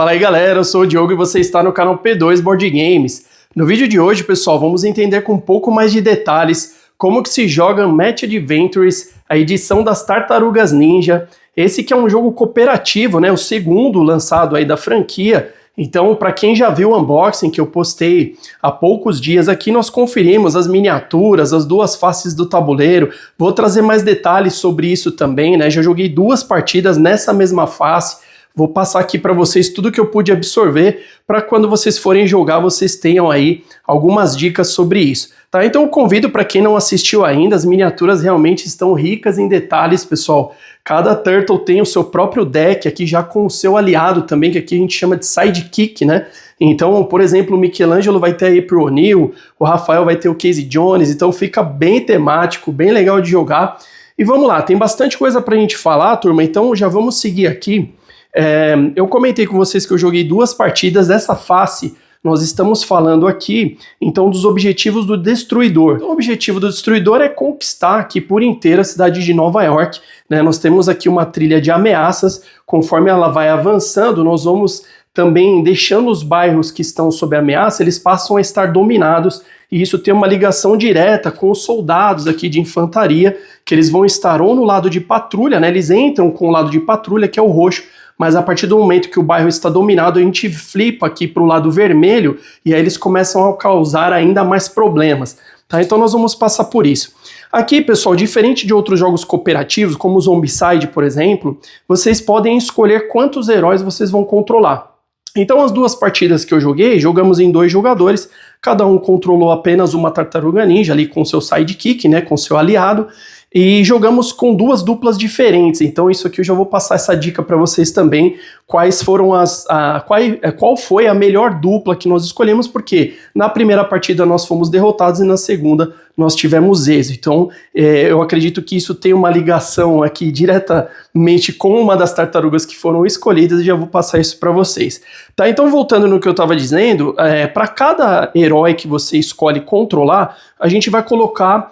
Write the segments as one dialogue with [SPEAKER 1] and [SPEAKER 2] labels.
[SPEAKER 1] Fala aí galera, eu sou o Diogo e você está no canal P2 Board Games. No vídeo de hoje, pessoal, vamos entender com um pouco mais de detalhes como que se joga Match Adventures, a edição das Tartarugas Ninja. Esse que é um jogo cooperativo, né? O segundo lançado aí da franquia. Então, para quem já viu o unboxing que eu postei há poucos dias aqui, nós conferimos as miniaturas, as duas faces do tabuleiro. Vou trazer mais detalhes sobre isso também, né? Já joguei 2 partidas nessa mesma face. Vou passar aqui para vocês tudo que eu pude absorver para quando vocês forem jogar, vocês tenham aí algumas dicas sobre isso. Tá? Então eu convido para quem não assistiu ainda, as miniaturas realmente estão ricas em detalhes, pessoal. Cada Turtle tem o seu próprio deck aqui já com o seu aliado também, que aqui a gente chama de sidekick, né? Então, por exemplo, o Michelangelo vai ter aí pro O'Neill, o Rafael vai ter o Casey Jones, então fica bem temático, bem legal de jogar. E vamos lá, tem bastante coisa pra gente falar, turma, então já vamos seguir aqui. Eu comentei com vocês que eu joguei 2 partidas dessa face. Nós estamos falando aqui, então, dos objetivos do Destruidor. Então, o objetivo do Destruidor é conquistar aqui por inteiro a cidade de Nova York, né? Nós temos aqui uma trilha de ameaças. Conforme ela vai avançando, nós vamos também deixando os bairros que estão sob ameaça, eles passam a estar dominados, e isso tem uma ligação direta com os soldados aqui de infantaria, que eles vão estar ou no lado de patrulha, né? Eles entram com o lado de patrulha, que é o roxo, mas a partir do momento que o bairro está dominado, a gente flipa aqui para o lado vermelho e aí eles começam a causar ainda mais problemas. Tá? Então nós vamos passar por isso. Aqui, pessoal, diferente de outros jogos cooperativos, como o Zombicide, por exemplo, vocês podem escolher quantos heróis vocês vão controlar. Então as 2 partidas que eu joguei, jogamos em 2 jogadores, cada um controlou apenas uma tartaruga ninja ali com seu sidekick, né, com seu aliado, e jogamos com 2 duplas diferentes. Então isso aqui eu já vou passar essa dica para vocês também, quais foram qual foi a melhor dupla que nós escolhemos, porque na primeira partida nós fomos derrotados e na segunda nós tivemos êxito. Então eu acredito que isso tem uma ligação aqui diretamente com uma das tartarugas que foram escolhidas e já vou passar isso para vocês. Tá, então voltando no que eu estava dizendo, para cada herói que você escolhe controlar, a gente vai colocar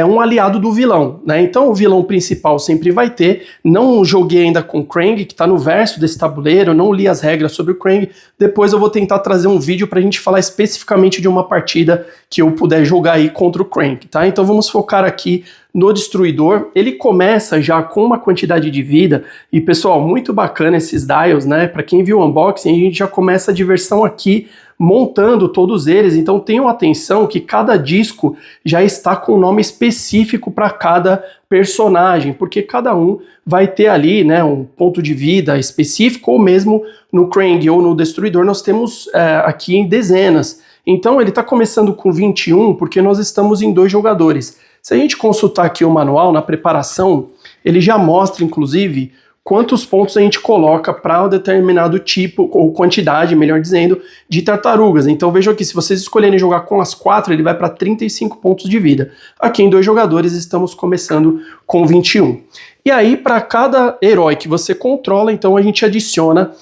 [SPEAKER 1] um aliado do vilão, né? Então o vilão principal sempre vai ter. Não joguei ainda com o Krang, que está no verso desse tabuleiro, eu não li as regras sobre o Krang. Depois eu vou tentar trazer um vídeo para a gente falar especificamente de uma partida que eu puder jogar aí contra o Krang, tá? Então vamos focar aqui no Destruidor. Ele começa já com uma quantidade de vida, e pessoal, muito bacana esses dials, né? Para quem viu o unboxing, a gente já começa a diversão aqui, montando todos eles. Então tenham atenção que cada disco já está com um nome específico para cada personagem, porque cada um vai ter ali, né, um ponto de vida específico, ou mesmo no Krang ou no Destruidor nós temos aqui em dezenas. Então ele está começando com 21 porque nós estamos em 2 jogadores. Se a gente consultar aqui o manual, na preparação, ele já mostra, inclusive, quantos pontos a gente coloca para um determinado tipo, ou quantidade, melhor dizendo, de tartarugas. Então vejam aqui, se vocês escolherem jogar com as 4, ele vai para 35 pontos de vida. Aqui em 2 jogadores estamos começando com 21. E aí, para cada herói que você controla, então a gente adiciona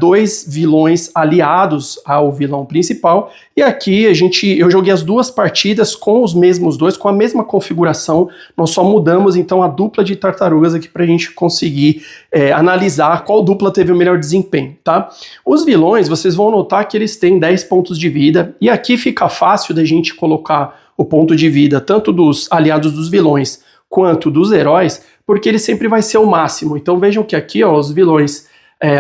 [SPEAKER 1] 2 vilões aliados ao vilão principal, e aqui eu joguei as 2 partidas com os mesmos 2, com a mesma configuração, nós só mudamos então a dupla de tartarugas aqui para a gente conseguir analisar qual dupla teve o melhor desempenho, tá? Os vilões, vocês vão notar que eles têm 10 pontos de vida, e aqui fica fácil da gente colocar o ponto de vida tanto dos aliados dos vilões quanto dos heróis, porque ele sempre vai ser o máximo. Então vejam que aqui, ó, os vilões,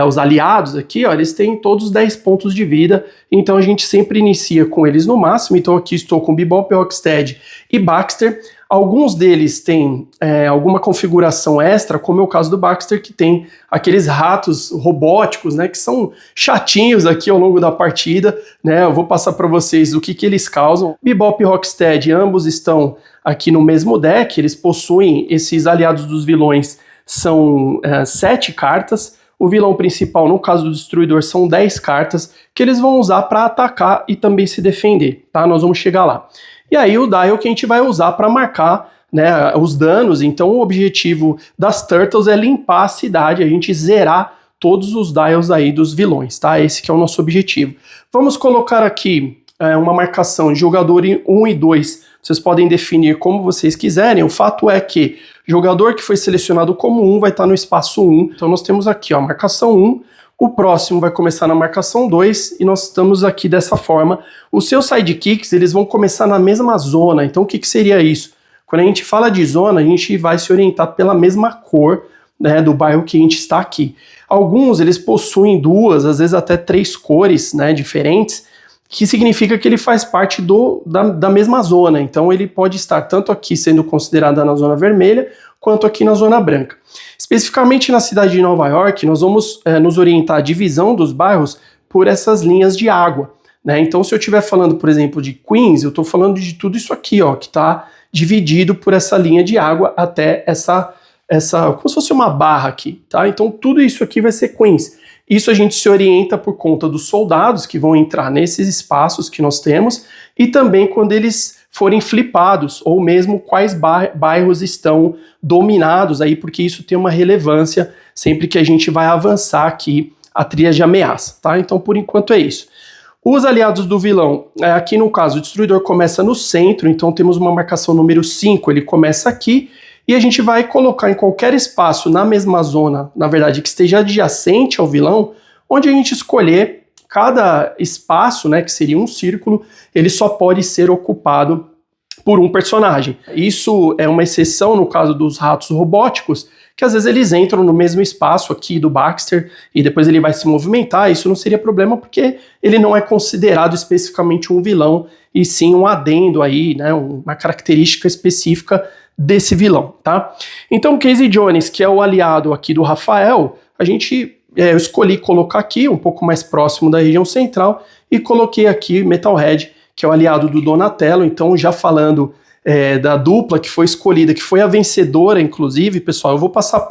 [SPEAKER 1] os aliados aqui, ó, eles têm todos 10 pontos de vida, então a gente sempre inicia com eles no máximo. Então aqui estou com Bebop, Rocksteady e Baxter. Alguns deles têm alguma configuração extra, como é o caso do Baxter, que tem aqueles ratos robóticos, né, que são chatinhos aqui ao longo da partida, né? Eu vou passar para vocês o que eles causam. Bebop e Rocksteady, ambos estão aqui no mesmo deck, eles possuem esses aliados dos vilões, são 7 cartas. O vilão principal, no caso do Destruidor, são 10 cartas que eles vão usar para atacar e também se defender, tá? Nós vamos chegar lá. E aí o dial que a gente vai usar para marcar, né, os danos. Então o objetivo das Turtles é limpar a cidade, a gente zerar todos os dials aí dos vilões, tá? Esse que é o nosso objetivo. Vamos colocar aqui uma marcação de jogador 1 e 2. Vocês podem definir como vocês quiserem. O fato é que jogador que foi selecionado como 1 vai estar no espaço 1. Então nós temos aqui, ó, marcação 1 o próximo vai começar na marcação 2 e nós estamos aqui dessa forma. Os seus sidekicks, eles vão começar na mesma zona, então o que seria isso? Quando a gente fala de zona, a gente vai se orientar pela mesma cor, né, do bairro que a gente está aqui. Alguns, eles possuem 2, às vezes até 3 cores, né, diferentes, que significa que ele faz parte da mesma zona, então ele pode estar tanto aqui sendo considerado na zona vermelha, quanto aqui na zona branca. Especificamente na cidade de Nova York, nós vamos nos orientar a divisão dos bairros por essas linhas de água, né? Então, se eu estiver falando, por exemplo, de Queens, eu estou falando de tudo isso aqui, ó, que está dividido por essa linha de água até essa como se fosse uma barra aqui, tá? Então, tudo isso aqui vai ser Queens. Isso a gente se orienta por conta dos soldados que vão entrar nesses espaços que nós temos e também quando eles forem flipados, ou mesmo quais bairros estão dominados aí, porque isso tem uma relevância sempre que a gente vai avançar aqui a trilha de ameaça, tá? Então, por enquanto é isso. Os aliados do vilão, aqui no caso, o destruidor começa no centro, então temos uma marcação número 5, ele começa aqui, e a gente vai colocar em qualquer espaço na mesma zona, na verdade, que esteja adjacente ao vilão, onde a gente escolher. Cada espaço, né, que seria um círculo, ele só pode ser ocupado por um personagem. Isso é uma exceção no caso dos ratos robóticos, que às vezes eles entram no mesmo espaço aqui do Baxter e depois ele vai se movimentar. Isso não seria problema porque ele não é considerado especificamente um vilão, e sim um adendo aí, né, uma característica específica desse vilão, tá? Então Casey Jones, que é o aliado aqui do Rafael, eu escolhi colocar aqui, um pouco mais próximo da região central, e coloquei aqui Metalhead, que é o aliado do Donatello. Então, já falando da dupla que foi escolhida, que foi a vencedora, inclusive, pessoal, eu vou passar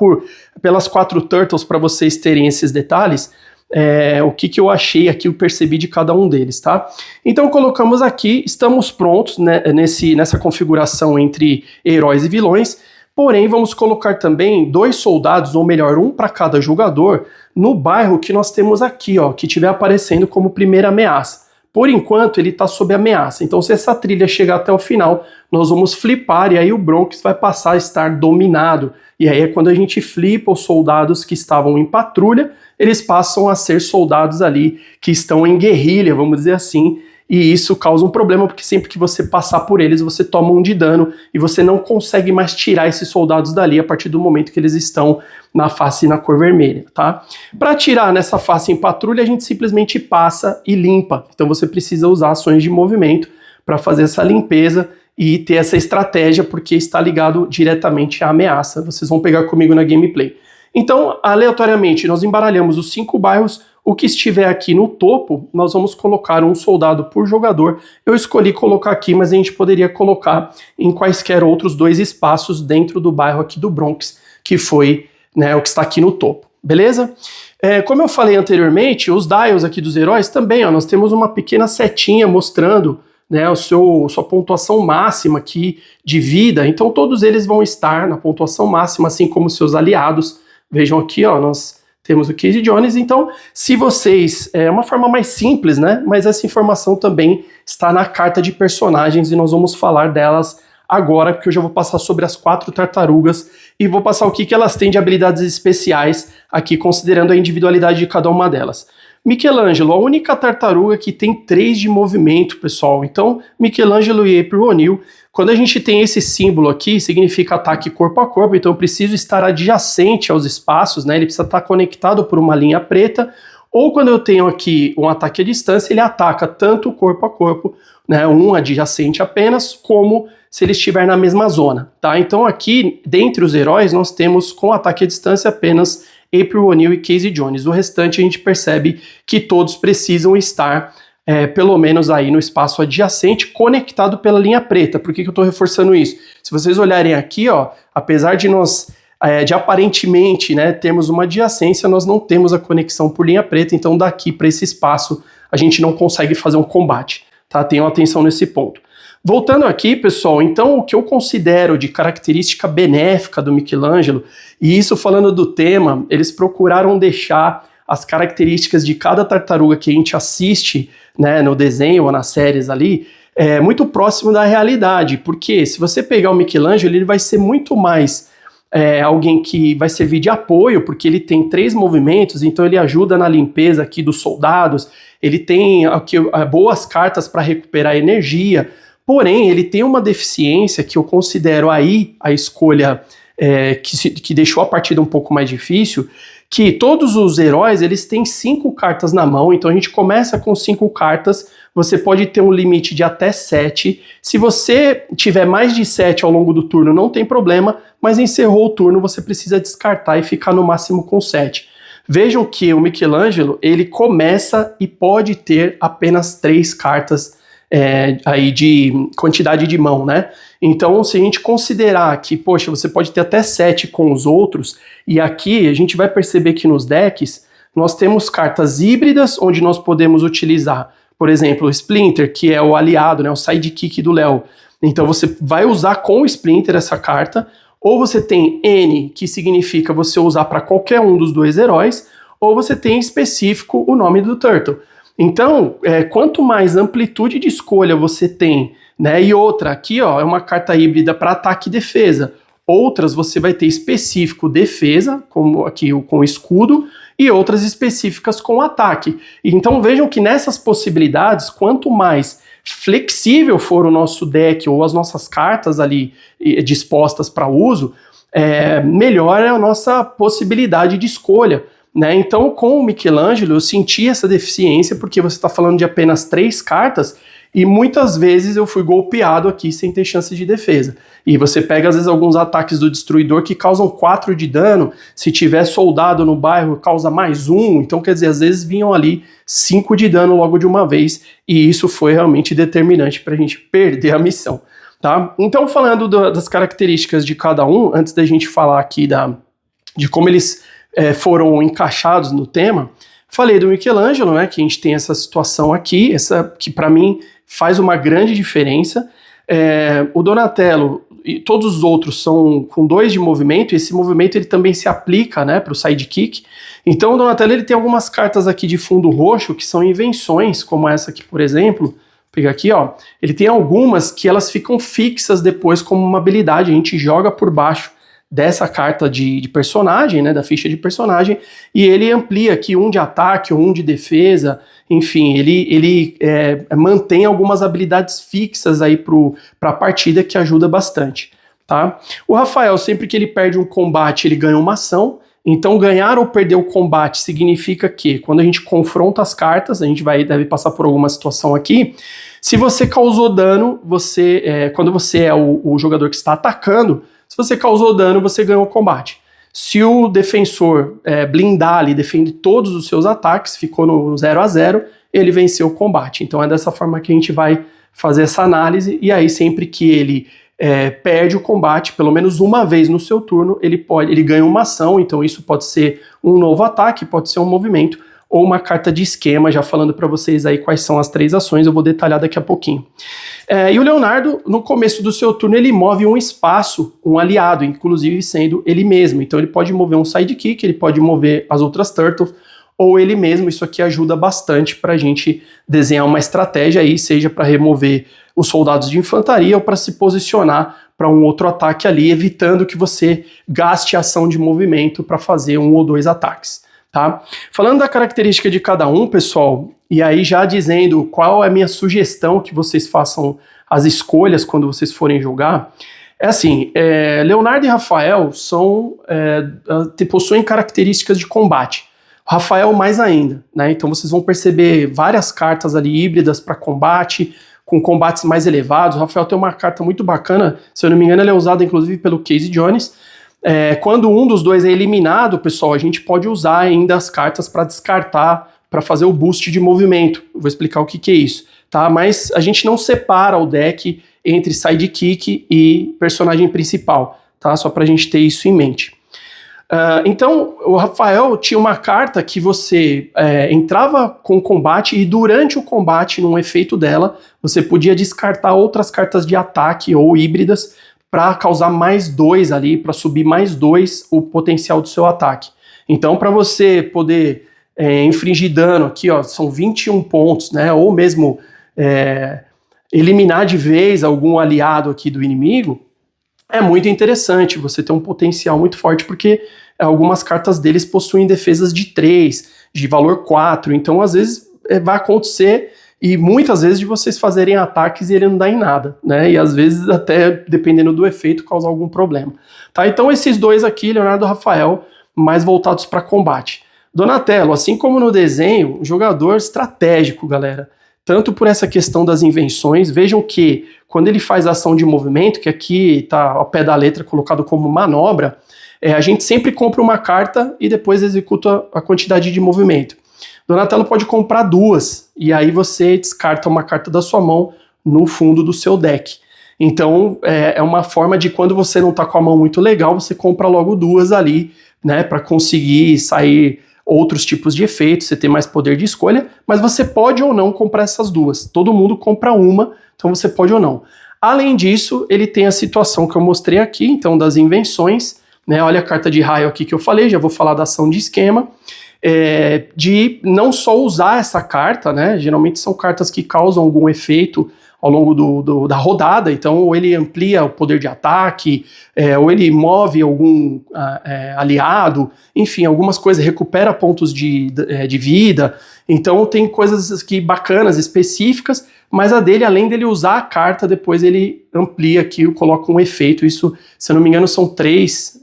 [SPEAKER 1] pelas 4 Turtles para vocês terem esses detalhes, o que eu achei aqui, eu percebi de cada um deles, tá? Então, colocamos aqui, estamos prontos, né, nessa configuração entre heróis e vilões. Porém, vamos colocar também 2 soldados, ou melhor, um para cada jogador, no bairro que nós temos aqui, ó, que estiver aparecendo como primeira ameaça. Por enquanto, ele está sob ameaça. Então, se essa trilha chegar até o final, nós vamos flipar e aí o Bronx vai passar a estar dominado. E aí é quando a gente flipa os soldados que estavam em patrulha, eles passam a ser soldados ali que estão em guerrilha, vamos dizer assim. E isso causa um problema, porque sempre que você passar por eles, você toma 1 de dano e você não consegue mais tirar esses soldados dali a partir do momento que eles estão na face na cor vermelha, tá? Para tirar nessa face em patrulha, a gente simplesmente passa e limpa. Então você precisa usar ações de movimento para fazer essa limpeza e ter essa estratégia, porque está ligado diretamente à ameaça. Vocês vão pegar comigo na gameplay. Então, aleatoriamente, nós embaralhamos os 5 bairros. O que estiver aqui no topo, nós vamos colocar um soldado por jogador. Eu escolhi colocar aqui, mas a gente poderia colocar em quaisquer outros 2 espaços dentro do bairro aqui do Bronx, que foi, né, o que está aqui no topo, beleza? Como eu falei anteriormente, os dials aqui dos heróis também, ó, nós temos uma pequena setinha mostrando, né, sua pontuação máxima aqui de vida. Então todos eles vão estar na pontuação máxima, assim como seus aliados. Vejam aqui, ó, nós temos o Casey Jones. Então, se vocês... É uma forma mais simples, né? Mas essa informação também está na carta de personagens e nós vamos falar delas agora, porque eu já vou passar sobre as 4 tartarugas e vou passar o que elas têm de habilidades especiais aqui, considerando a individualidade de cada uma delas. Michelangelo, a única tartaruga que tem 3 de movimento, pessoal. Então, Michelangelo e April O'Neil, quando a gente tem esse símbolo aqui, significa ataque corpo a corpo, então eu preciso estar adjacente aos espaços, né? Ele precisa estar conectado por uma linha preta, ou quando eu tenho aqui um ataque à distância, ele ataca tanto corpo a corpo, né, um adjacente apenas, como se ele estiver na mesma zona, tá? Então aqui, dentre os heróis, nós temos com ataque à distância apenas April O'Neil e Casey Jones. O restante a gente percebe que todos precisam estar pelo menos aí no espaço adjacente, conectado pela linha preta. Por que eu estou reforçando isso? Se vocês olharem aqui, ó, apesar de nós de aparentemente, né, termos uma adjacência, nós não temos a conexão por linha preta, então daqui para esse espaço a gente não consegue fazer um combate, tá? Tenham atenção nesse ponto. Voltando aqui, pessoal, então o que eu considero de característica benéfica do Michelangelo, e isso falando do tema, eles procuraram deixar as características de cada tartaruga que a gente assiste, né, no desenho ou nas séries ali, muito próximo da realidade, porque se você pegar o Michelangelo, ele vai ser muito mais alguém que vai servir de apoio, porque ele tem 3 movimentos, então ele ajuda na limpeza aqui dos soldados, ele tem aqui boas cartas para recuperar energia, porém ele tem uma deficiência que eu considero aí a escolha que deixou a partida um pouco mais difícil, que todos os heróis eles têm 5 cartas na mão, então a gente começa com 5 cartas, você pode ter um limite de até 7, se você tiver mais de 7 ao longo do turno não tem problema, mas encerrou o turno você precisa descartar e ficar no máximo com 7. Vejam que o Michelangelo ele começa e pode ter apenas 3 cartas aí de quantidade de mão, né? Então, se a gente considerar que, poxa, você pode ter até 7 com os outros, e aqui a gente vai perceber que nos decks nós temos cartas híbridas, onde nós podemos utilizar, por exemplo, o Splinter, que é o aliado, né, o sidekick do Léo. Então você vai usar com o Splinter essa carta, ou você tem N, que significa você usar para qualquer um dos 2 heróis, ou você tem em específico o nome do Turtle. Então, quanto mais amplitude de escolha você tem, né? E outra, aqui ó, é uma carta híbrida para ataque e defesa. Outras você vai ter específico defesa, como aqui com escudo, e outras específicas com ataque. Então vejam que nessas possibilidades, quanto mais flexível for o nosso deck ou as nossas cartas ali dispostas para uso, melhor é a nossa possibilidade de escolha. Né? Então, com o Michelangelo, eu senti essa deficiência, porque você está falando de apenas 3 cartas, e muitas vezes eu fui golpeado aqui sem ter chance de defesa. E você pega, às vezes, alguns ataques do Destruidor que causam 4 de dano, se tiver soldado no bairro, causa mais 1, então, quer dizer, às vezes vinham ali 5 de dano logo de uma vez, e isso foi realmente determinante para a gente perder a missão. Tá? Então, falando das características de cada um, antes da gente falar aqui de como eles foram encaixados no tema, falei do Michelangelo, né, que a gente tem essa situação aqui, que para mim faz uma grande diferença. O Donatello e todos os outros são com 2 de movimento, e esse movimento ele também se aplica, né, para o sidekick. Então o Donatello ele tem algumas cartas aqui de fundo roxo que são invenções, como essa aqui, por exemplo. Vou pegar aqui, ó. Ele tem algumas que elas ficam fixas depois como uma habilidade, a gente joga por baixo dessa carta de personagem, né, da ficha de personagem, e ele amplia aqui um de ataque, um de defesa, enfim, ele mantém algumas habilidades fixas aí para a partida que ajuda bastante, tá? O Rafael, sempre que ele perde um combate, ele ganha uma ação, então ganhar ou perder o combate significa que quando a gente confronta as cartas, a gente deve passar por alguma situação aqui, se você causou dano, quando você é o jogador que está atacando, se você causou dano, você ganhou o combate. Se o defensor blindar ali, defende todos os seus ataques, ficou no 0-0, ele venceu o combate. Então é dessa forma que a gente vai fazer essa análise, e aí sempre que ele perde o combate, pelo menos uma vez no seu turno, ele ganha uma ação, então isso pode ser um novo ataque, pode ser um movimento, ou uma carta de esquema, já falando para vocês aí quais são as 3 ações, eu vou detalhar daqui a pouquinho. E o Leonardo, no começo do seu turno, ele move um espaço, um aliado, inclusive sendo ele mesmo. Então ele pode mover um sidekick, ele pode mover as outras turtles, ou ele mesmo. Isso aqui ajuda bastante para a gente desenhar uma estratégia aí, seja para remover os soldados de infantaria ou para se posicionar para um outro ataque ali, evitando que você gaste ação de movimento para fazer 1 ou 2 ataques. Tá? Falando da característica de cada um, pessoal, e aí já dizendo qual é a minha sugestão que vocês façam as escolhas quando vocês forem jogar, assim, Leonardo e Rafael possuem características de combate. Rafael mais ainda, né? Então vocês vão perceber várias cartas ali híbridas para combate, com combates mais elevados. O Rafael tem uma carta muito bacana, se eu não me engano ela é usada inclusive pelo Casey Jones. Quando um dos 2 é eliminado, pessoal, a gente pode usar ainda as cartas para descartar, para fazer o boost de movimento. Eu vou explicar o que é isso, tá? Mas a gente não separa o deck entre sidekick e personagem principal, tá? Só para a gente ter isso em mente. Então, o Rafael tinha uma carta que você entrava com combate e durante o combate, num efeito dela, você podia descartar outras cartas de ataque ou híbridas para causar mais 2 ali, para subir mais 2 o potencial do seu ataque. Então, para você poder infligir dano aqui, ó, são 21 pontos, né, ou mesmo eliminar de vez algum aliado aqui do inimigo, é muito interessante, você tem um potencial muito forte, porque algumas cartas deles possuem defesas de 3, de valor 4, então às vezes vai acontecer, e muitas vezes de vocês fazerem ataques e ele não dá em nada, né, e às vezes até, dependendo do efeito, causar algum problema. Tá, então esses dois aqui, Leonardo e Rafael, mais voltados para combate. Donatello, assim como no desenho, um jogador estratégico, galera, tanto por essa questão das invenções, vejam que quando ele faz ação de movimento, que aqui está ao pé da letra colocado como manobra, a gente sempre compra uma carta e depois executa a quantidade de movimento. Donatello pode comprar 2, e aí você descarta uma carta da sua mão no fundo do seu deck. Então é uma forma de, quando você não está com a mão muito legal, você compra logo 2 ali, né, para conseguir sair outros tipos de efeitos, você ter mais poder de escolha, mas você pode ou não comprar essas 2. Todo mundo compra uma, então você pode ou não. Além disso, ele tem a situação que eu mostrei aqui, então, das invenções, né? Olha a carta de raio aqui que eu falei, já vou falar da ação de esquema, de não só usar essa carta, né? Geralmente são cartas que causam algum efeito ao longo da rodada, então ou ele amplia o poder de ataque, ou ele move algum aliado, enfim, algumas coisas, recupera pontos de vida, então tem coisas aqui bacanas, específicas, mas a dele, além dele usar a carta, depois ele amplia aqui, coloca um efeito, isso, se eu não me engano, são 3,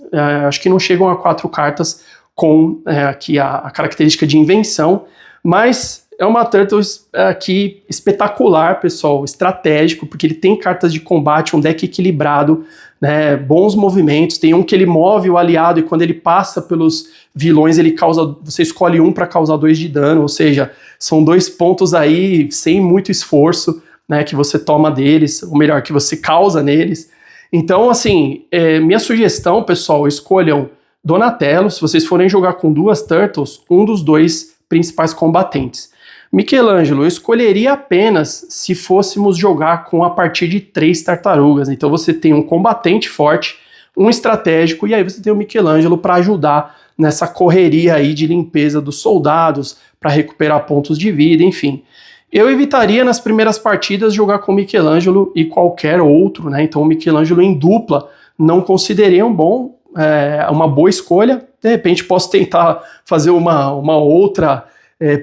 [SPEAKER 1] acho que não chegam a 4 cartas com aqui a característica de invenção, mas é uma Turtles aqui espetacular, pessoal, estratégico, porque ele tem cartas de combate, um deck equilibrado, né, bons movimentos, tem um que ele move o aliado e quando ele passa pelos vilões, ele causa, você escolhe um para causar 2 de dano, ou seja, são 2 pontos aí sem muito esforço, né, que você toma deles, ou melhor, que você causa neles. Então, assim, minha sugestão, pessoal, escolham Donatello, se vocês forem jogar com 2 Turtles, um dos 2 principais combatentes. Michelangelo, eu escolheria apenas se fôssemos jogar com a partir de 3 tartarugas. Então você tem um combatente forte, um estratégico, e aí você tem o Michelangelo para ajudar nessa correria aí de limpeza dos soldados, para recuperar pontos de vida, enfim. Eu evitaria nas primeiras partidas jogar com o Michelangelo e qualquer outro, né? Então o Michelangelo em dupla não considerei uma boa escolha. De repente posso tentar fazer uma outra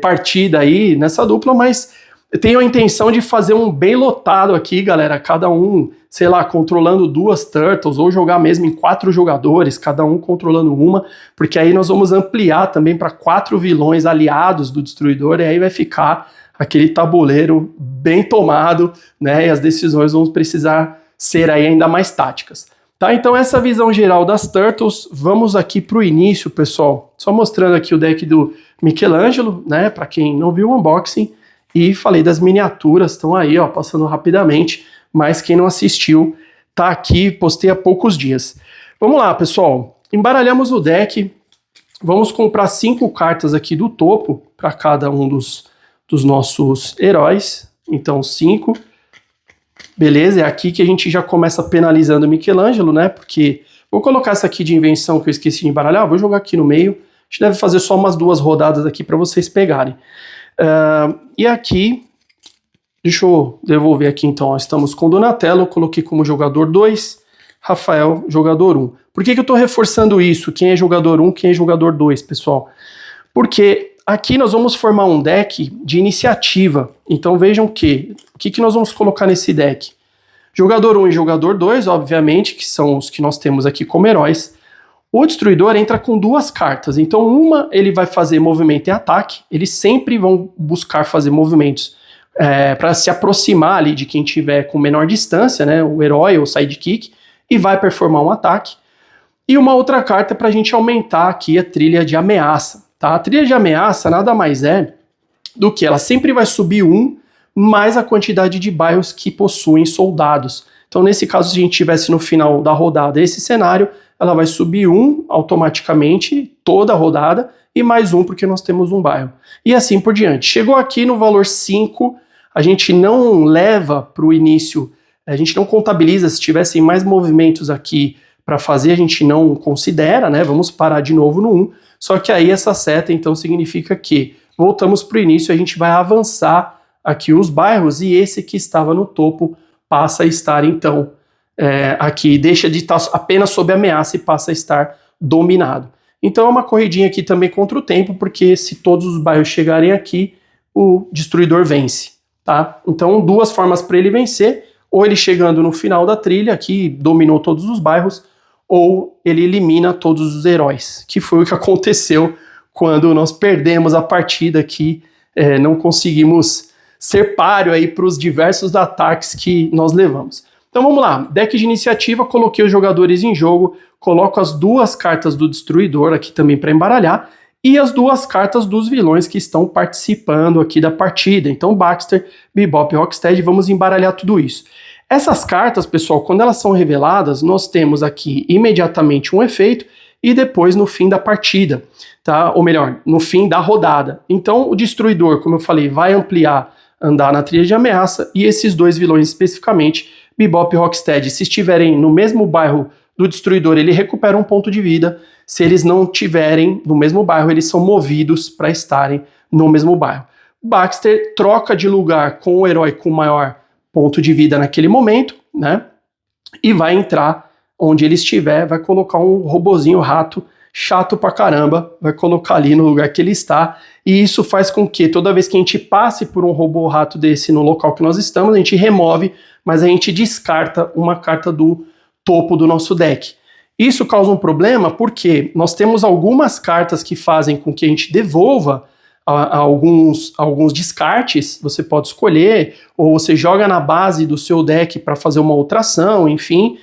[SPEAKER 1] partida aí nessa dupla, mas eu tenho a intenção de fazer um bem lotado aqui, galera, cada um, sei lá, controlando 2 Turtles, ou jogar mesmo em 4 jogadores, cada um controlando uma, porque aí nós vamos ampliar também para 4 vilões aliados do Destruidor, e aí vai ficar aquele tabuleiro bem tomado, né, e as decisões vão precisar ser aí ainda mais táticas. Tá, então essa visão geral das Turtles, vamos aqui para o início, pessoal, só mostrando aqui o deck do Michelangelo, né, para quem não viu o unboxing, e falei das miniaturas, estão aí, ó, passando rapidamente, mas quem não assistiu, tá aqui, postei há poucos dias. Vamos lá, pessoal, embaralhamos o deck, vamos comprar 5 cartas aqui do topo, para cada um dos nossos heróis, então 5. Beleza, é aqui que a gente já começa penalizando o Michelangelo, né, porque vou colocar essa aqui de invenção que eu esqueci de embaralhar, vou jogar aqui no meio, a gente deve fazer só umas 2 rodadas aqui para vocês pegarem. E aqui, deixa eu devolver aqui então, ó, estamos com Donatello, eu coloquei como jogador 2, Rafael, jogador 1. Por que eu estou reforçando isso? Quem é jogador 1, quem é jogador 2, pessoal? Porque aqui nós vamos formar um deck de iniciativa, então vejam o que nós vamos colocar nesse deck? Jogador 1 e jogador 2, obviamente, que são os que nós temos aqui como heróis. O Destruidor entra com 2 cartas, então uma ele vai fazer movimento e ataque, eles sempre vão buscar fazer movimentos para se aproximar ali de quem tiver com menor distância, né, o herói ou sidekick, e vai performar um ataque. E uma outra carta para a gente aumentar aqui a trilha de ameaça. Tá? A trilha de ameaça nada mais é do que ela sempre vai subir 1 mais a quantidade de bairros que possuem soldados. Então, nesse caso, se a gente tivesse no final da rodada esse cenário, ela vai subir 1 automaticamente toda a rodada e mais 1 porque nós temos um bairro. E assim por diante. Chegou aqui no valor 5, a gente não leva para o início, a gente não contabiliza, se tivessem mais movimentos aqui para fazer, a gente não considera, né? Vamos parar de novo no 1. Só que aí essa seta então significa que voltamos para o início, a gente vai avançar aqui os bairros e esse que estava no topo passa a estar então aqui deixa de estar apenas sob ameaça e passa a estar dominado. Então é uma corridinha aqui também contra o tempo, porque se todos os bairros chegarem aqui, o destruidor vence, tá? Então, duas formas para ele vencer: ou ele chegando no final da trilha, que dominou todos os bairros, ou ele elimina todos os heróis, que foi o que aconteceu quando nós perdemos a partida aqui, não conseguimos ser páreo aí para os diversos ataques que nós levamos. Então vamos lá, deck de iniciativa, coloquei os jogadores em jogo, coloco as duas cartas do destruidor aqui também para embaralhar, e as duas cartas dos vilões que estão participando aqui da partida. Então Baxter, Bebop e Rocksteady, vamos embaralhar tudo isso. Essas cartas, pessoal, quando elas são reveladas, nós temos aqui imediatamente um efeito e depois no fim da partida, tá? Ou melhor, no fim da rodada. Então o destruidor, como eu falei, vai andar na trilha de ameaça, e esses dois vilões especificamente, Bebop e Rocksteady, se estiverem no mesmo bairro do destruidor, ele recupera um ponto de vida. Se eles não estiverem no mesmo bairro, eles são movidos para estarem no mesmo bairro. Baxter troca de lugar com o herói com maior ponto de vida naquele momento, né? E vai entrar onde ele estiver, vai colocar um robozinho rato chato pra caramba, vai colocar ali no lugar que ele está, e isso faz com que toda vez que a gente passe por um robô rato desse no local que nós estamos, a gente remove, mas a gente descarta uma carta do topo do nosso deck. Isso causa um problema porque nós temos algumas cartas que fazem com que a gente devolva alguns descartes. Você pode escolher, ou você joga na base do seu deck para fazer uma outra ação, enfim,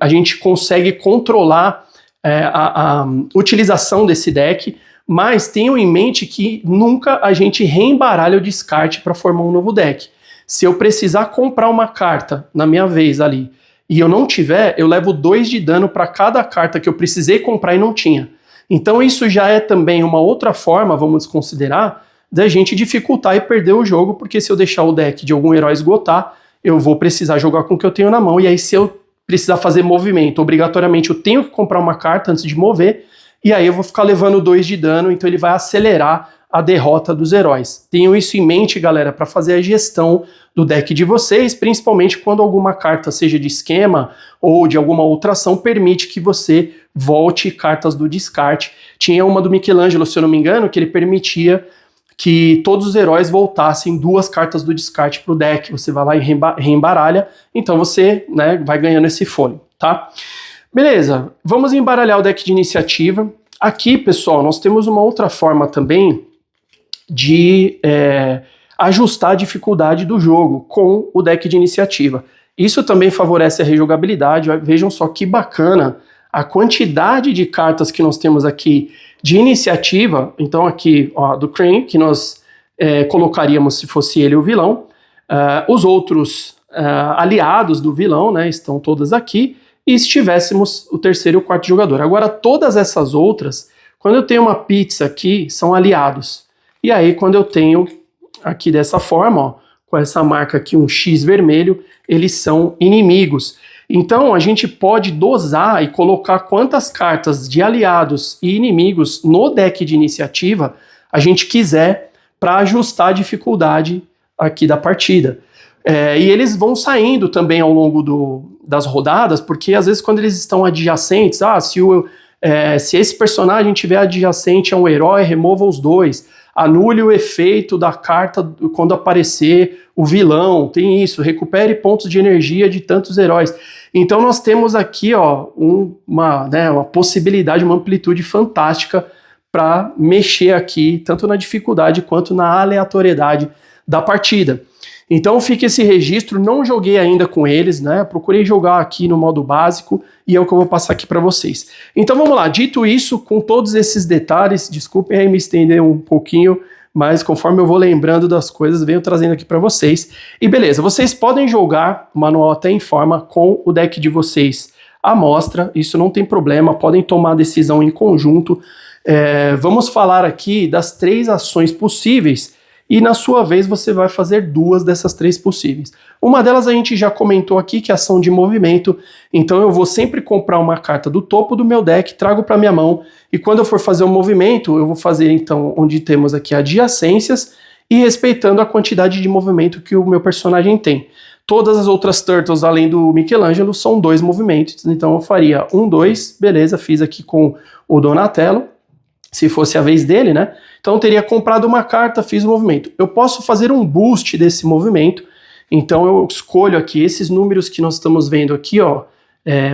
[SPEAKER 1] a gente consegue controlar a utilização desse deck, mas tenham em mente que nunca a gente reembaralha o descarte para formar um novo deck. Se eu precisar comprar uma carta na minha vez ali, e eu não tiver, eu levo 2 de dano para cada carta que eu precisei comprar e não tinha. Então isso já é também uma outra forma, vamos considerar, da gente dificultar e perder o jogo, porque se eu deixar o deck de algum herói esgotar, eu vou precisar jogar com o que eu tenho na mão, e aí se eu precisar fazer movimento, obrigatoriamente eu tenho que comprar uma carta antes de mover, e aí eu vou ficar levando 2 de dano, então ele vai acelerar a derrota dos heróis. Tenham isso em mente, galera, para fazer a gestão do deck de vocês, principalmente quando alguma carta, seja de esquema ou de alguma outra ação, permite que você volte cartas do descarte. Tinha uma do Michelangelo, se eu não me engano, que ele permitia que todos os heróis voltassem 2 cartas do descarte para o deck. Você vai lá e reembaralha, então você, né, vai ganhando esse fôlego, tá? Beleza, vamos embaralhar o deck de iniciativa. Aqui, pessoal, nós temos uma outra forma também de ajustar a dificuldade do jogo com o deck de iniciativa. Isso também favorece a rejogabilidade. Vejam só que bacana a quantidade de cartas que nós temos aqui de iniciativa. Então aqui, ó, do Crane, que nós colocaríamos se fosse ele o vilão. Os outros aliados do vilão, né, estão todas aqui. E se tivéssemos o terceiro e o quarto jogador. Agora, todas essas outras, quando eu tenho uma pizza aqui, são aliados. E aí, quando eu tenho aqui dessa forma, ó, com essa marca aqui, um X vermelho, eles são inimigos. Então, a gente pode dosar e colocar quantas cartas de aliados e inimigos no deck de iniciativa a gente quiser para ajustar a dificuldade aqui da partida. E eles vão saindo também ao longo das rodadas, porque às vezes quando eles estão adjacentes, se esse personagem tiver adjacente a um herói, remova os 2. Anule o efeito da carta quando aparecer o vilão, tem isso, recupere pontos de energia de tantos heróis. Então nós temos aqui, ó, uma possibilidade, uma amplitude fantástica para mexer aqui, tanto na dificuldade quanto na aleatoriedade da partida. Então fica esse registro, não joguei ainda com eles, né? Procurei jogar aqui no modo básico e é o que eu vou passar aqui para vocês. Então vamos lá, dito isso, com todos esses detalhes, desculpem aí me estender um pouquinho, mas conforme eu vou lembrando das coisas, venho trazendo aqui para vocês. E beleza, vocês podem jogar, o manual até informa, com o deck de vocês à mostra, isso não tem problema, podem tomar a decisão em conjunto. Vamos falar aqui das 3 ações possíveis, e na sua vez você vai fazer 2 dessas 3 possíveis. Uma delas a gente já comentou aqui, que é a ação de movimento. Então eu vou sempre comprar uma carta do topo do meu deck, trago para minha mão, e quando eu for fazer o movimento, eu vou fazer então onde temos aqui adjacências, e respeitando a quantidade de movimento que o meu personagem tem. Todas as outras Turtles, além do Michelangelo, são 2 movimentos. Então eu faria 1, 2, beleza, fiz aqui com o Donatello, se fosse a vez dele, né? Então eu teria comprado uma carta, fiz o movimento. Eu posso fazer um boost desse movimento, então eu escolho aqui esses números que nós estamos vendo aqui, ó,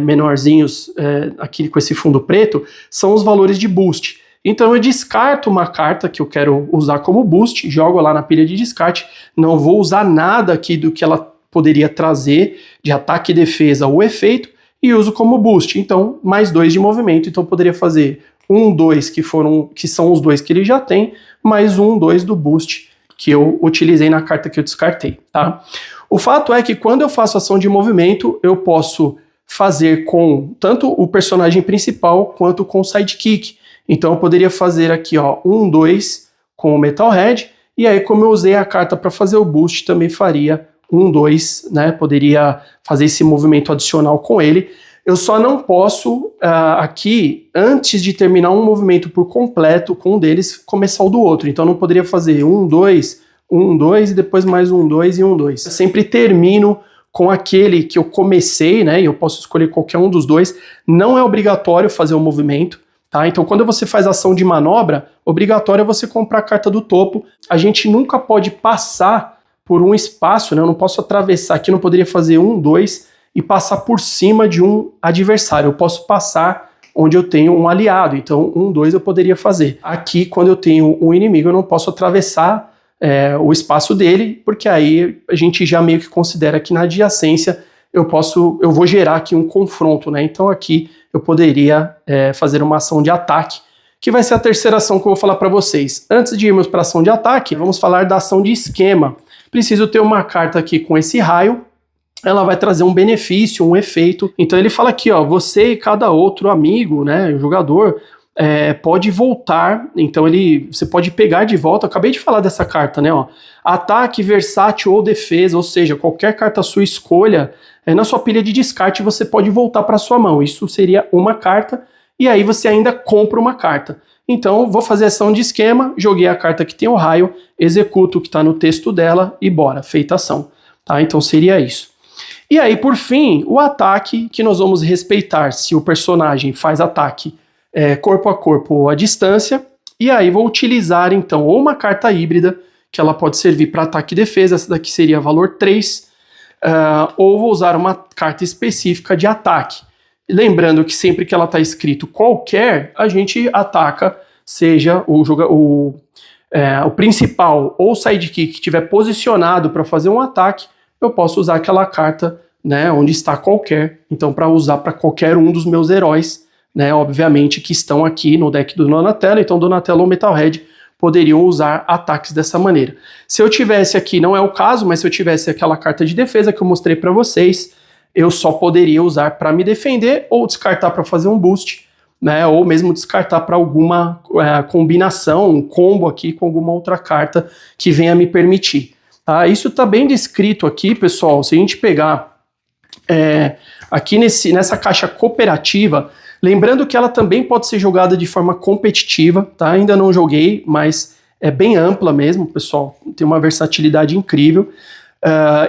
[SPEAKER 1] menorzinhos, aqui com esse fundo preto, são os valores de boost. Então eu descarto uma carta que eu quero usar como boost, jogo lá na pilha de descarte, não vou usar nada aqui do que ela poderia trazer de ataque e defesa ou efeito, e uso como boost. Então, mais 2 de movimento, então eu poderia fazer 1, 2, que são os 2 que ele já tem, mais 1, 2 do boost que eu utilizei na carta que eu descartei, tá? O fato é que quando eu faço ação de movimento, eu posso fazer com tanto o personagem principal quanto com o sidekick. Então eu poderia fazer aqui, ó, 1, 2 com o Metalhead, e aí como eu usei a carta para fazer o boost, também faria 1, 2, né, poderia fazer esse movimento adicional com ele. Eu só não posso, aqui, antes de terminar um movimento por completo com um deles, começar o do outro. Então eu não poderia fazer 1, 2, 1, 2 e depois mais 1, 2 e 1, 2. Eu sempre termino com aquele que eu comecei, né, e eu posso escolher qualquer um dos dois. Não é obrigatório fazer o movimento, tá? Então quando você faz ação de manobra, obrigatório é você comprar a carta do topo. A gente nunca pode passar por um espaço, né? Eu não posso atravessar aqui, não poderia fazer 1, 2 e passar por cima de um adversário. Eu posso passar onde eu tenho um aliado, então 1, 2 eu poderia fazer. Aqui, quando eu tenho um inimigo, eu não posso atravessar o espaço dele, porque aí a gente já meio que considera que na adjacência eu vou gerar aqui um confronto, né? Então aqui eu poderia fazer uma ação de ataque, que vai ser a terceira ação que eu vou falar para vocês. Antes de irmos para a ação de ataque, vamos falar da ação de esquema. Preciso ter uma carta aqui com esse raio, ela vai trazer um benefício, um efeito. Então ele fala aqui, ó, você e cada outro amigo, né, jogador, pode voltar, então você pode pegar de volta, eu acabei de falar dessa carta, né, ó, ataque, versátil ou defesa, ou seja, qualquer carta sua escolha, na sua pilha de descarte você pode voltar para sua mão, isso seria uma carta, e aí você ainda compra uma carta. Então, vou fazer ação de esquema, joguei a carta que tem o raio, executo o que está no texto dela e bora, feita a ação. Tá? Então seria isso. E aí, por fim, o ataque, que nós vamos respeitar se o personagem faz ataque corpo a corpo ou à distância, e aí vou utilizar então ou uma carta híbrida, que ela pode servir para ataque e defesa, essa daqui seria valor 3, ou vou usar uma carta específica de ataque. Lembrando que sempre que ela está escrito qualquer, a gente ataca, seja o principal ou o sidekick que estiver posicionado para fazer um ataque, eu posso usar aquela carta, né, onde está qualquer, então para usar para qualquer um dos meus heróis, né, obviamente que estão aqui no deck do Donatello, então Donatello ou Metalhead poderiam usar ataques dessa maneira. Se eu tivesse aqui, não é o caso, mas se eu tivesse aquela carta de defesa que eu mostrei para vocês, eu só poderia usar para me defender ou descartar para fazer um boost, né, ou mesmo descartar para alguma combinação, um combo aqui com alguma outra carta que venha me permitir. Tá? Isso está bem descrito aqui, pessoal. Se a gente pegar aqui nessa caixa cooperativa, lembrando que ela também pode ser jogada de forma competitiva, tá? Ainda não joguei, mas é bem ampla mesmo, pessoal. Tem uma versatilidade incrível.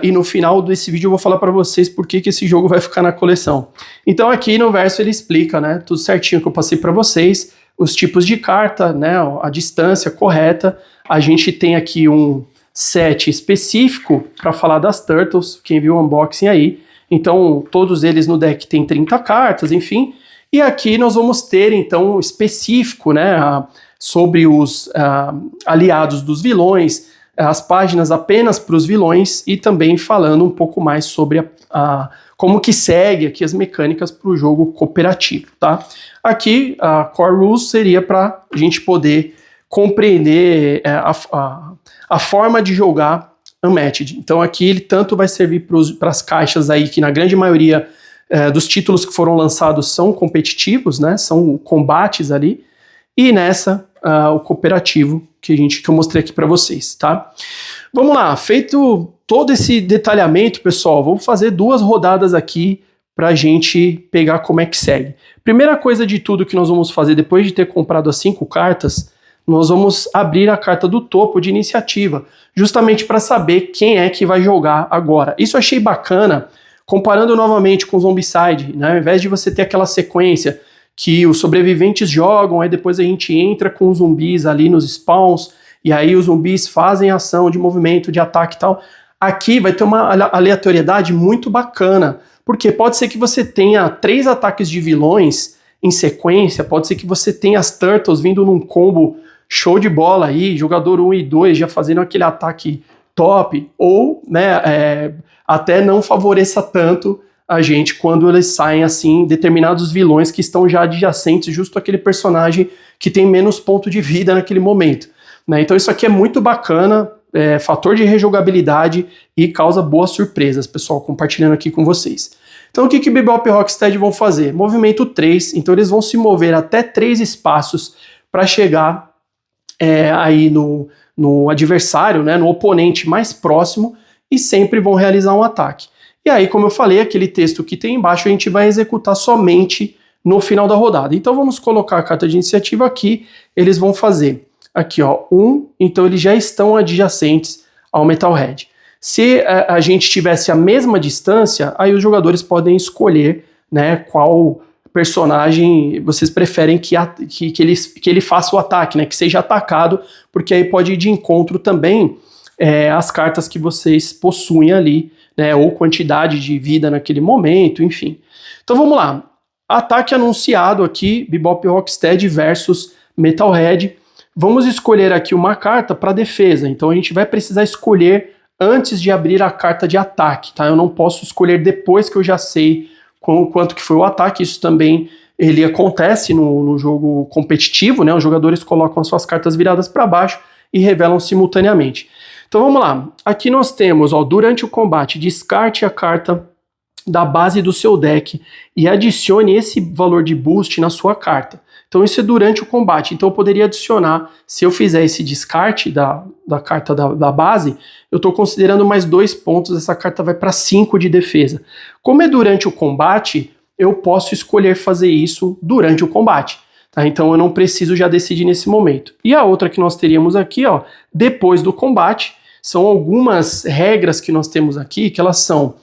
[SPEAKER 1] E no final desse vídeo eu vou falar para vocês por que esse jogo vai ficar na coleção. Então aqui no verso ele explica, né, tudo certinho que eu passei para vocês, os tipos de carta, né, a distância correta. A gente tem aqui um set específico para falar das Turtles, quem viu o unboxing aí. Então todos eles no deck tem 30 cartas, enfim. E aqui nós vamos ter então específico, né, sobre os aliados dos vilões, as páginas apenas para os vilões e também falando um pouco mais sobre como que segue aqui as mecânicas para o jogo cooperativo, tá? Aqui a Core Rules seria para a gente poder compreender a forma de jogar Unmatched. Então aqui ele tanto vai servir para as caixas aí que na grande maioria dos títulos que foram lançados são competitivos, né? São combates ali, e nessa o cooperativo que eu mostrei aqui para vocês, tá? Vamos lá, feito todo esse detalhamento, pessoal, vamos fazer 2 rodadas aqui para a gente pegar como é que segue. Primeira coisa de tudo que nós vamos fazer depois de ter comprado as 5 cartas, nós vamos abrir a carta do topo de iniciativa, justamente para saber quem é que vai jogar agora. Isso eu achei bacana, comparando novamente com o Zombicide, né? Ao invés de você ter aquela sequência que os sobreviventes jogam, aí depois a gente entra com os zumbis ali nos spawns, e aí os zumbis fazem ação de movimento, de ataque e tal. Aqui vai ter uma aleatoriedade muito bacana, porque pode ser que você tenha 3 ataques de vilões em sequência, pode ser que você tenha as Turtles vindo num combo show de bola aí, jogador 1 e 2 já fazendo aquele ataque top, ou né, até não favoreça tanto a gente quando eles saem assim, determinados vilões que estão já adjacentes justo àquele personagem que tem menos ponto de vida naquele momento. Né? Então isso aqui é muito bacana, fator de rejogabilidade e causa boas surpresas, pessoal, compartilhando aqui com vocês. Então o que Bebop e Rocksteady vão fazer? Movimento 3, então eles vão se mover até 3 espaços para chegar aí no adversário, né, no oponente mais próximo, e sempre vão realizar um ataque. E aí, como eu falei, aquele texto que tem embaixo a gente vai executar somente no final da rodada. Então vamos colocar a carta de iniciativa aqui, eles vão fazer aqui, ó, 1, então eles já estão adjacentes ao Metalhead. Se a gente tivesse a mesma distância, aí os jogadores podem escolher, né, qual personagem vocês preferem que ele faça o ataque, né, que seja atacado, porque aí pode ir de encontro também as cartas que vocês possuem ali, né, ou quantidade de vida naquele momento, enfim. Então vamos lá. Ataque anunciado aqui, Bebop e Rocksteady versus Metalhead. Vamos escolher aqui uma carta para defesa, então a gente vai precisar escolher antes de abrir a carta de ataque, tá? Eu não posso escolher depois que eu já sei quanto que foi o ataque. Isso também ele acontece no jogo competitivo, né? Os jogadores colocam as suas cartas viradas para baixo e revelam simultaneamente. Então vamos lá, aqui nós temos, ó, durante o combate, descarte a carta da base do seu deck e adicione esse valor de boost na sua carta. Então isso é durante o combate, então eu poderia adicionar, se eu fizer esse descarte da carta da base, eu estou considerando mais 2 pontos, essa carta vai para 5 de defesa. Como é durante o combate, eu posso escolher fazer isso durante o combate. Tá? Então eu não preciso já decidir nesse momento. E a outra que nós teríamos aqui, ó, depois do combate, são algumas regras que nós temos aqui, que elas são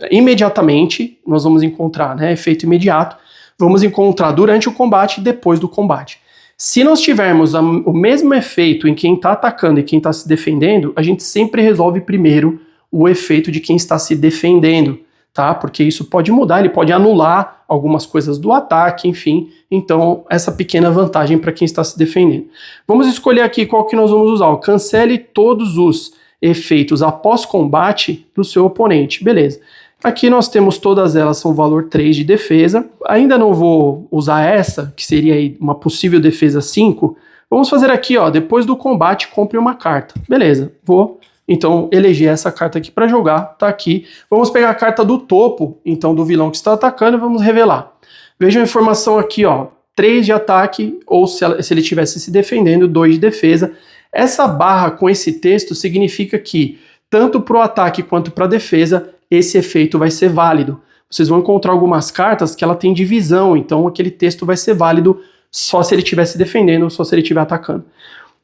[SPEAKER 1] imediatamente, nós vamos encontrar, né, efeito imediato, vamos encontrar durante o combate e depois do combate. Se nós tivermos o mesmo efeito em quem está atacando e quem está se defendendo, a gente sempre resolve primeiro o efeito de quem está se defendendo, tá? Porque isso pode mudar, ele pode anular algumas coisas do ataque, enfim. Então, essa pequena vantagem para quem está se defendendo. Vamos escolher aqui qual que nós vamos usar. Cancele todos os efeitos após combate do seu oponente. Beleza. Aqui nós temos todas elas, são valor 3 de defesa. Ainda não vou usar essa, que seria aí uma possível defesa 5. Vamos fazer aqui, ó, depois do combate, compre uma carta. Beleza, vou então eleger essa carta aqui para jogar, tá aqui. Vamos pegar a carta do topo, então, do vilão que está atacando e vamos revelar. Vejam a informação aqui, ó, 3 de ataque, ou se ele estivesse se defendendo, 2 de defesa. Essa barra com esse texto significa que, tanto para o ataque quanto para a defesa, esse efeito vai ser válido. Vocês vão encontrar algumas cartas que ela tem divisão, então aquele texto vai ser válido só se ele estiver se defendendo ou só se ele estiver atacando.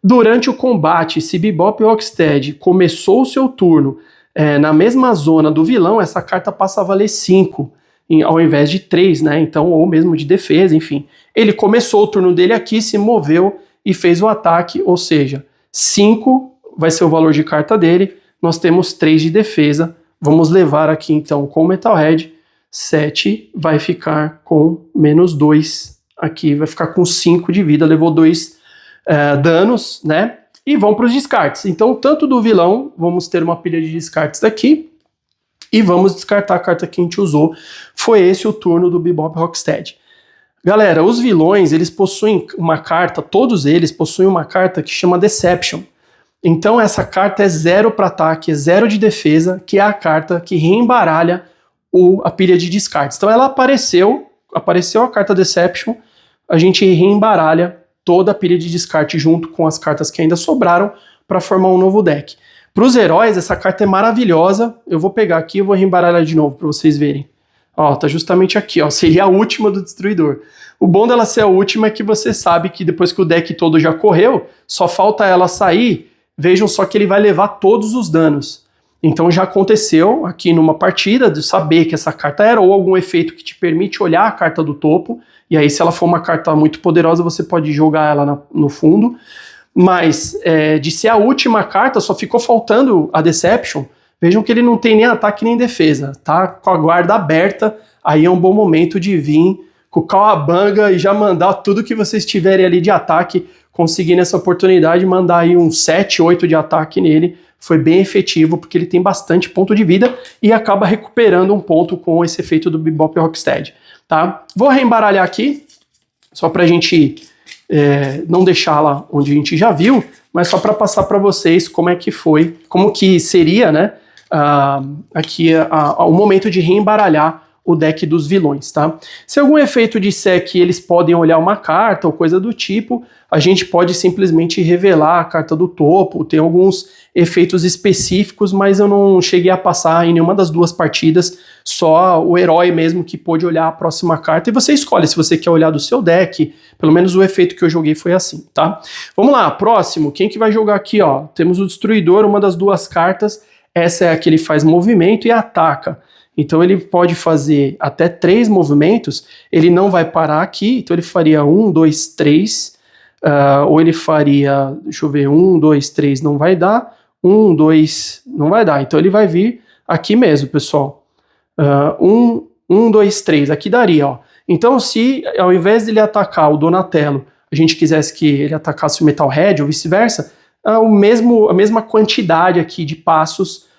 [SPEAKER 1] Durante o combate, se Bebop e Rocksteady começou o seu turno na mesma zona do vilão, essa carta passa a valer 5, ao invés de 3, né? Então, ou mesmo de defesa, enfim. Ele começou o turno dele aqui, se moveu e fez o ataque, ou seja, 5 vai ser o valor de carta dele, nós temos 3 de defesa. Vamos levar aqui então com o Metalhead, 7 vai ficar com menos 2, aqui vai ficar com 5 de vida, levou 2 danos, né? E vão para os descartes. Então, tanto do vilão, vamos ter uma pilha de descartes aqui, e vamos descartar a carta que a gente usou. Foi esse o turno do Bebop Rocksteady. Galera, os vilões, eles possuem uma carta, todos eles possuem uma carta que chama Deception. Então essa carta é 0 para ataque, é 0 de defesa, que é a carta que reembaralha a pilha de descartes. Então ela apareceu a carta Deception, a gente reembaralha toda a pilha de descarte junto com as cartas que ainda sobraram para formar um novo deck. Para os heróis, essa carta é maravilhosa. Eu vou pegar aqui e vou reembaralhar de novo para vocês verem. Ó, tá justamente aqui, ó, seria a última do destruidor. O bom dela ser a última é que você sabe que depois que o deck todo já correu, só falta ela sair, vejam só que ele vai levar todos os danos. Então já aconteceu aqui numa partida de saber que essa carta era ou algum efeito que te permite olhar a carta do topo, e aí se ela for uma carta muito poderosa você pode jogar ela no fundo, mas de ser a última carta só ficou faltando a Deception. Vejam que ele não tem nem ataque nem defesa, tá com a guarda aberta, aí é um bom momento de vir com o Cauabanga e já mandar tudo que vocês tiverem ali de ataque, conseguir nessa oportunidade mandar aí um 7, 8 de ataque nele, foi bem efetivo porque ele tem bastante ponto de vida e acaba recuperando um ponto com esse efeito do Bebop Rocksteady, tá? Vou reembaralhar aqui, só pra gente não deixar lá onde a gente já viu, mas só para passar para vocês como é que foi, como que seria, né, aqui o momento de reembaralhar o deck dos vilões, tá? Se algum efeito disser que eles podem olhar uma carta ou coisa do tipo, a gente pode simplesmente revelar a carta do topo, tem alguns efeitos específicos, mas eu não cheguei a passar em nenhuma das duas partidas, só o herói mesmo que pôde olhar a próxima carta, e você escolhe se você quer olhar do seu deck, pelo menos o efeito que eu joguei foi assim, tá? Vamos lá, próximo, quem que vai jogar aqui, ó? Temos o Destruidor, uma das duas cartas, essa é a que ele faz movimento e ataca. Então ele pode fazer até 3 movimentos, ele não vai parar aqui, então ele faria 1, 2, 3, ou ele faria, deixa eu ver, 1, 2, 3 não vai dar, 1, 2 não vai dar, então ele vai vir aqui mesmo, pessoal. 1, 2, 3, aqui daria, ó. Então se ao invés de ele atacar o Donatello, a gente quisesse que ele atacasse o Metalhead ou vice-versa, a mesma quantidade aqui de passos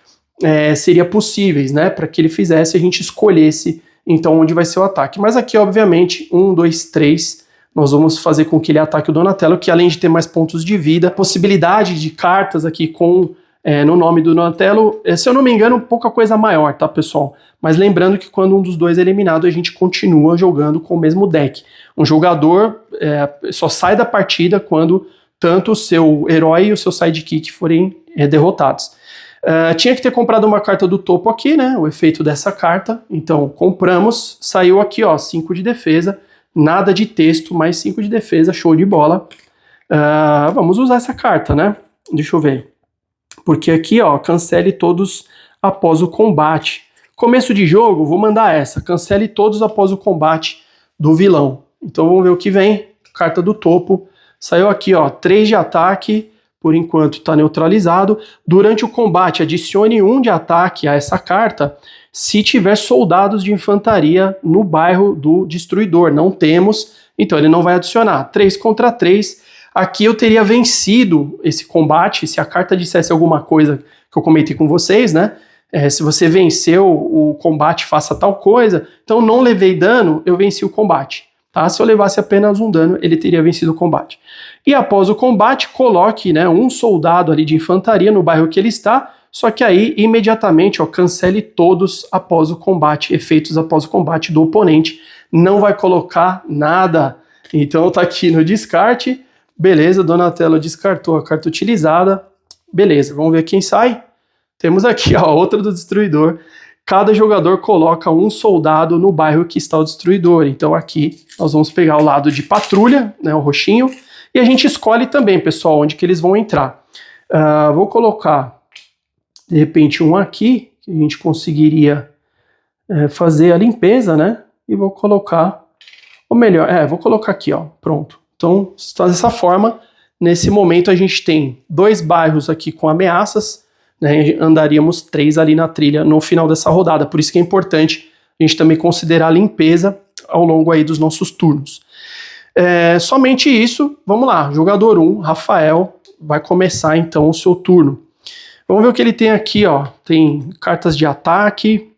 [SPEAKER 1] seria possíveis, né, para que ele fizesse, a gente escolhesse então onde vai ser o ataque. Mas aqui, obviamente, 1, 2, 3, nós vamos fazer com que ele ataque o Donatello, que além de ter mais pontos de vida, possibilidade de cartas aqui no nome do Donatello, se eu não me engano, pouca coisa maior, tá, pessoal? Mas lembrando que quando um dos dois é eliminado, a gente continua jogando com o mesmo deck. Um jogador só sai da partida quando tanto o seu herói e o seu sidekick forem derrotados. Tinha que ter comprado uma carta do topo aqui, né, o efeito dessa carta, então compramos, saiu aqui, ó, 5 de defesa, nada de texto, mais 5 de defesa, show de bola. Vamos usar essa carta, né, deixa eu ver, porque aqui, ó, cancele todos após o combate. Começo de jogo, vou mandar essa, cancele todos após o combate do vilão. Então vamos ver o que vem, carta do topo, saiu aqui, ó, 3 de ataque, por enquanto está neutralizado. Durante o combate, adicione 1 de ataque a essa carta se tiver soldados de infantaria no bairro do destruidor. Não temos, então ele não vai adicionar. 3 contra 3. Aqui eu teria vencido esse combate se a carta dissesse alguma coisa que eu comentei com vocês, né? Se você venceu o combate, faça tal coisa. Então não levei dano, eu venci o combate. Tá? Se eu levasse apenas um dano, ele teria vencido o combate. E após o combate, coloque, né, um soldado ali de infantaria no bairro que ele está, só que aí, imediatamente, ó, cancele todos após o combate, efeitos após o combate do oponente. Não vai colocar nada. Então tá aqui no descarte. Beleza, Donatello descartou a carta utilizada. Beleza, vamos ver quem sai. Temos aqui, ó, outra do Destruidor. Cada jogador coloca um soldado no bairro que está o Destruidor. Então aqui nós vamos pegar o lado de patrulha, né, o roxinho, e a gente escolhe também, pessoal, onde que eles vão entrar. Vou colocar, de repente, um aqui, que a gente conseguiria fazer a limpeza, né? E vou colocar, ou melhor, vou colocar aqui, ó, pronto. Então, dessa forma, nesse momento a gente tem 2 bairros aqui com ameaças, né, andaríamos 3 ali na trilha no final dessa rodada, por isso que é importante a gente também considerar a limpeza ao longo aí dos nossos turnos. Somente isso, vamos lá, jogador 1, Rafael, vai começar então o seu turno. Vamos ver o que ele tem aqui, ó, tem cartas de ataque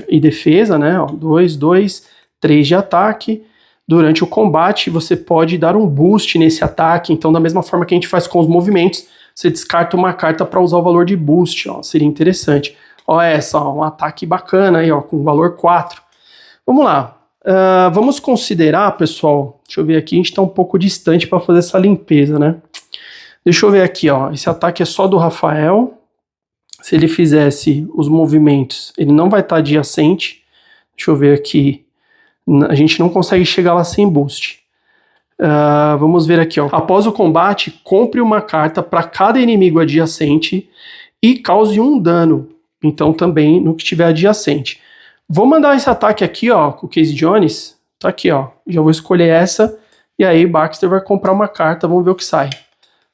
[SPEAKER 1] e defesa, né, 2, 2, 3 de ataque. Durante o combate você pode dar um boost nesse ataque, então da mesma forma que a gente faz com os movimentos, você descarta uma carta para usar o valor de boost, ó, seria interessante. Ó, essa, ó, um ataque bacana aí, ó, com valor 4. Vamos lá. Vamos considerar, pessoal, deixa eu ver aqui, a gente está um pouco distante para fazer essa limpeza, né? Deixa eu ver aqui, ó, esse ataque é só do Rafael. Se ele fizesse os movimentos, ele não vai estar adjacente. Deixa eu ver aqui. A gente não consegue chegar lá sem boost. Vamos ver aqui, ó. Após o combate, compre uma carta para cada inimigo adjacente e cause um dano. Então também no que estiver adjacente. Vou mandar esse ataque aqui, ó, com o Casey Jones. Tá aqui, ó. Já vou escolher essa. E aí Baxter vai comprar uma carta, vamos ver o que sai.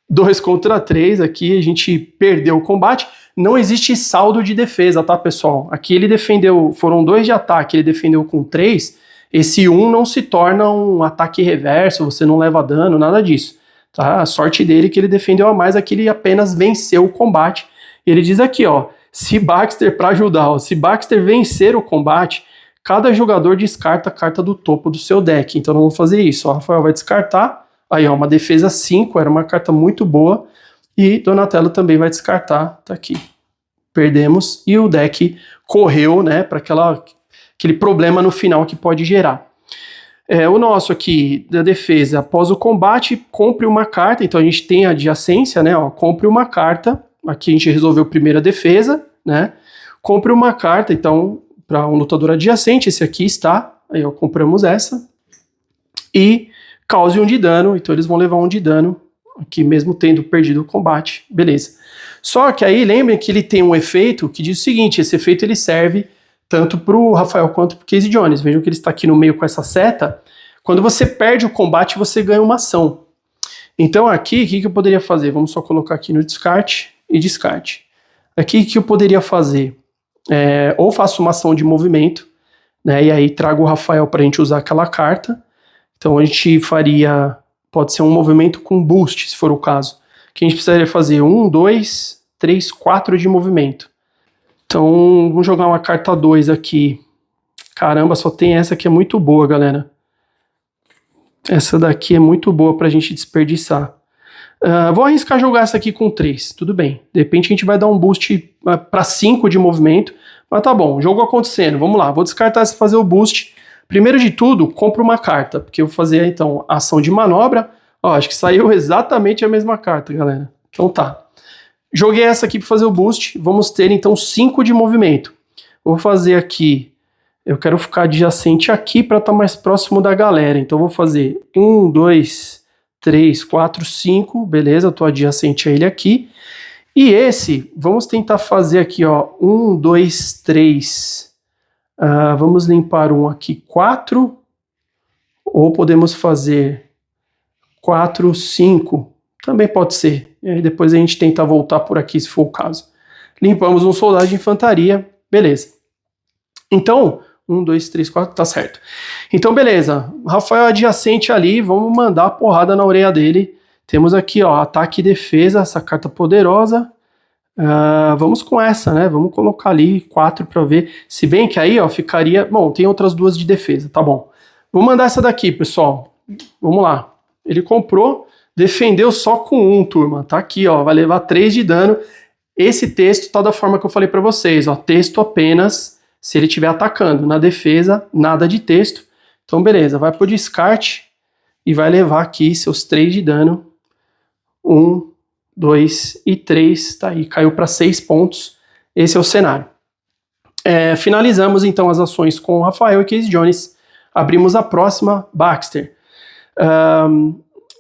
[SPEAKER 1] 2 contra 3 aqui, a gente perdeu o combate. Não existe saldo de defesa, tá, pessoal? Aqui ele defendeu, foram 2 de ataque, ele defendeu com 3. Esse 1 não se torna um ataque reverso, você não leva dano, nada disso. Tá? A sorte dele é que ele defendeu a mais, aqui ele apenas venceu o combate. E ele diz aqui, ó, se Baxter, para ajudar, ó, se Baxter vencer o combate, cada jogador descarta a carta do topo do seu deck. Então não vamos fazer isso. O Rafael vai descartar. Aí, ó, uma defesa 5, era uma carta muito boa. E Donatello também vai descartar. Tá aqui. Perdemos. E o deck correu, né, para aquele problema no final que pode gerar. O nosso aqui, da defesa, após o combate, compre uma carta. Então a gente tem a adjacência, né, ó, compre uma carta. Aqui a gente resolveu primeiro a defesa, né. Compre uma carta, então, para um lutador adjacente, esse aqui está, aí ó, compramos essa, e cause 1 de dano, então eles vão levar 1 de dano, aqui mesmo tendo perdido o combate, beleza. Só que aí lembrem que ele tem um efeito que diz o seguinte, esse efeito ele serve tanto para o Rafael quanto para o Casey Jones, vejam que ele está aqui no meio com essa seta, quando você perde o combate você ganha uma ação. Então aqui, o que eu poderia fazer? Vamos só colocar aqui no descarte e descarte. Aqui o que eu poderia fazer? Ou faço uma ação de movimento, né, e aí trago o Rafael para a gente usar aquela carta. Então a gente faria, pode ser um movimento com boost, se for o caso, que a gente precisaria fazer 1, 2, 3, 4 de movimento. Então vamos jogar uma carta 2 aqui. Caramba, só tem essa que é muito boa, galera. Essa daqui é muito boa para a gente desperdiçar. Vou arriscar jogar essa aqui com 3, tudo bem. De repente a gente vai dar um boost para 5 de movimento, mas tá bom, jogo acontecendo, vamos lá. Vou descartar essa e fazer o boost. Primeiro de tudo, compro uma carta, porque eu vou fazer então a ação de manobra. Ó, acho que saiu exatamente a mesma carta, galera. Então tá. Joguei essa aqui para fazer o boost, vamos ter então 5 de movimento. Vou fazer aqui, eu quero ficar adjacente aqui para estar mais próximo da galera, então vou fazer 1, 2... 3, 4, 5, beleza, eu tô adjacente a ele aqui. E esse, vamos tentar fazer aqui, ó, 1, 2, 3, vamos limpar um aqui, 4, ou podemos fazer 4, 5, também pode ser. E aí depois a gente tenta voltar por aqui, se for o caso. Limpamos um soldado de infantaria, beleza. Então, 1, 2, 3, 4, tá certo. Então, beleza. Rafael adjacente ali, vamos mandar a porrada na orelha dele. Temos aqui, ó, ataque e defesa, essa carta poderosa. Vamos com essa, né? Vamos colocar ali 4 para ver. Se bem que aí, ó, ficaria... Bom, tem outras 2 de defesa, tá bom. Vou mandar essa daqui, pessoal. Vamos lá. Ele comprou, defendeu só com 1, turma. Tá aqui, ó, vai levar 3 de dano. Esse texto tá da forma que eu falei para vocês, ó. Texto apenas... se ele estiver atacando. Na defesa, nada de texto. Então, beleza, vai pro descarte e vai levar aqui seus 3 de dano. 1, 2 e 3, tá aí, caiu para 6 pontos. Esse é o cenário. Finalizamos então as ações com o Rafael e Casey Jones. Abrimos a próxima, Baxter.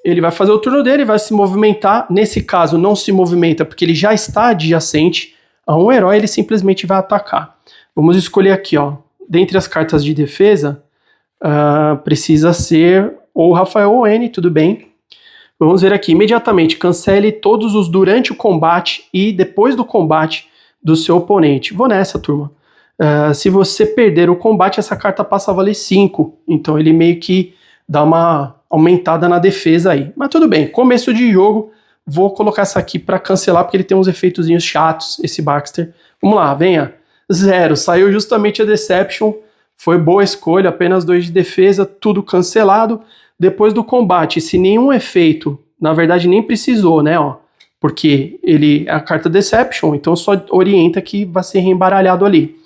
[SPEAKER 1] Ele vai fazer o turno dele, vai se movimentar. Nesse caso, não se movimenta porque ele já está adjacente a um herói, ele simplesmente vai atacar. Vamos escolher aqui, ó, dentre as cartas de defesa, precisa ser ou Rafael ou N, tudo bem. Vamos ver aqui, imediatamente, cancele todos os durante o combate e depois do combate do seu oponente. Vou nessa, turma. Se você perder o combate, essa carta passa a valer 5, então ele meio que dá uma aumentada na defesa aí. Mas tudo bem, começo de jogo, vou colocar essa aqui para cancelar, porque ele tem uns efeitozinhos chatos, esse Baxter. Vamos lá, venha. 0, saiu justamente a Deception, foi boa escolha, apenas 2 de defesa, tudo cancelado. Depois do combate, se nenhum efeito, na verdade nem precisou, né, ó, porque ele é a carta Deception, então só orienta que vai ser reembaralhado ali.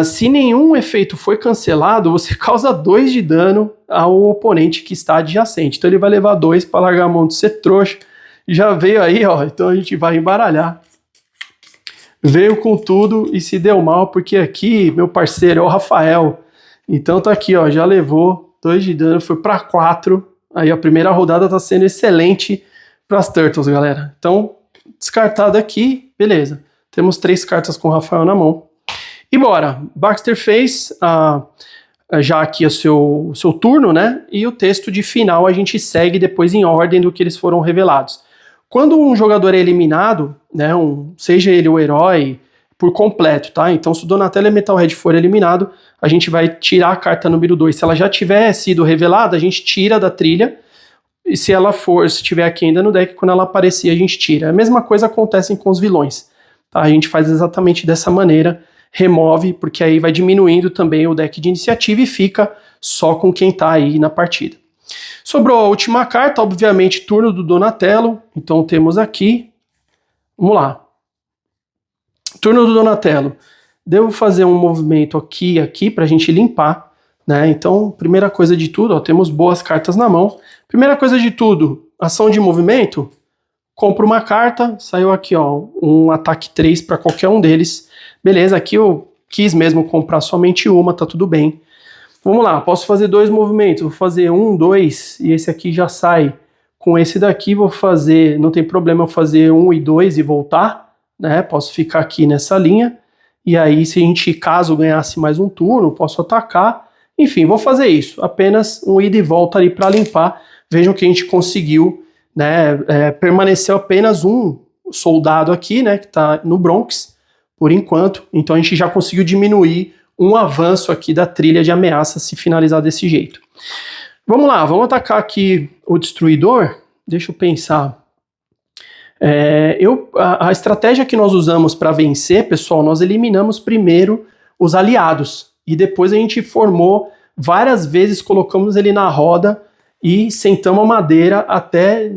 [SPEAKER 1] Se nenhum efeito foi cancelado, você causa 2 de dano ao oponente que está adjacente, então ele vai levar 2 para largar a mão de ser trouxa. Já veio aí, ó, então a gente vai embaralhar. veio com tudo e se deu mal, porque aqui, meu parceiro, é o Rafael. Então tá aqui, ó, já levou 2 de dano, foi para 4. Aí a primeira rodada tá sendo excelente para as Turtles, galera. Então, descartado aqui, beleza. Temos 3 cartas com o Rafael na mão. E bora, Baxter fez já aqui o seu turno, né? E o texto de final a gente segue depois em ordem do que eles foram revelados. Quando um jogador é eliminado, né, seja ele o herói por completo, tá? Então, se o Donatello e Metalhead for eliminado, a gente vai tirar a carta número 2. Se ela já tiver sido revelada, a gente tira da trilha. E se tiver aqui ainda no deck, quando ela aparecer, a gente tira. A mesma coisa acontece com os vilões. Tá? A gente faz exatamente dessa maneira, remove, porque aí vai diminuindo também o deck de iniciativa e fica só com quem tá aí na partida. Sobrou a última carta, obviamente, turno do Donatello. Então temos aqui, vamos lá. Turno do Donatello. Devo fazer um movimento aqui para a gente limpar, né? Então, primeira coisa de tudo, ó, temos boas cartas na mão. Primeira coisa de tudo, ação de movimento. Compro uma carta, saiu aqui, ó, um ataque 3 para qualquer um deles. Beleza, aqui eu quis mesmo comprar somente uma, tá tudo bem. Vamos lá, posso fazer 2 movimentos, vou fazer 1, 2, e esse aqui já sai. Com esse daqui vou fazer, não tem problema eu fazer 1 e 2 e voltar, né? Posso ficar aqui nessa linha, e aí se a gente, caso ganhasse mais um turno, posso atacar. Enfim, vou fazer isso, apenas um ida e volta ali para limpar. Vejam que a gente conseguiu, né? Permaneceu apenas um soldado aqui, né? Que tá no Bronx, por enquanto. Então a gente já conseguiu diminuir um avanço aqui da trilha de ameaça se finalizar desse jeito. Vamos lá, vamos atacar aqui o Destruidor. Deixa eu pensar. A estratégia que nós usamos para vencer, pessoal, nós eliminamos primeiro os aliados. E depois a gente formou várias vezes, colocamos ele na roda e sentamos a madeira até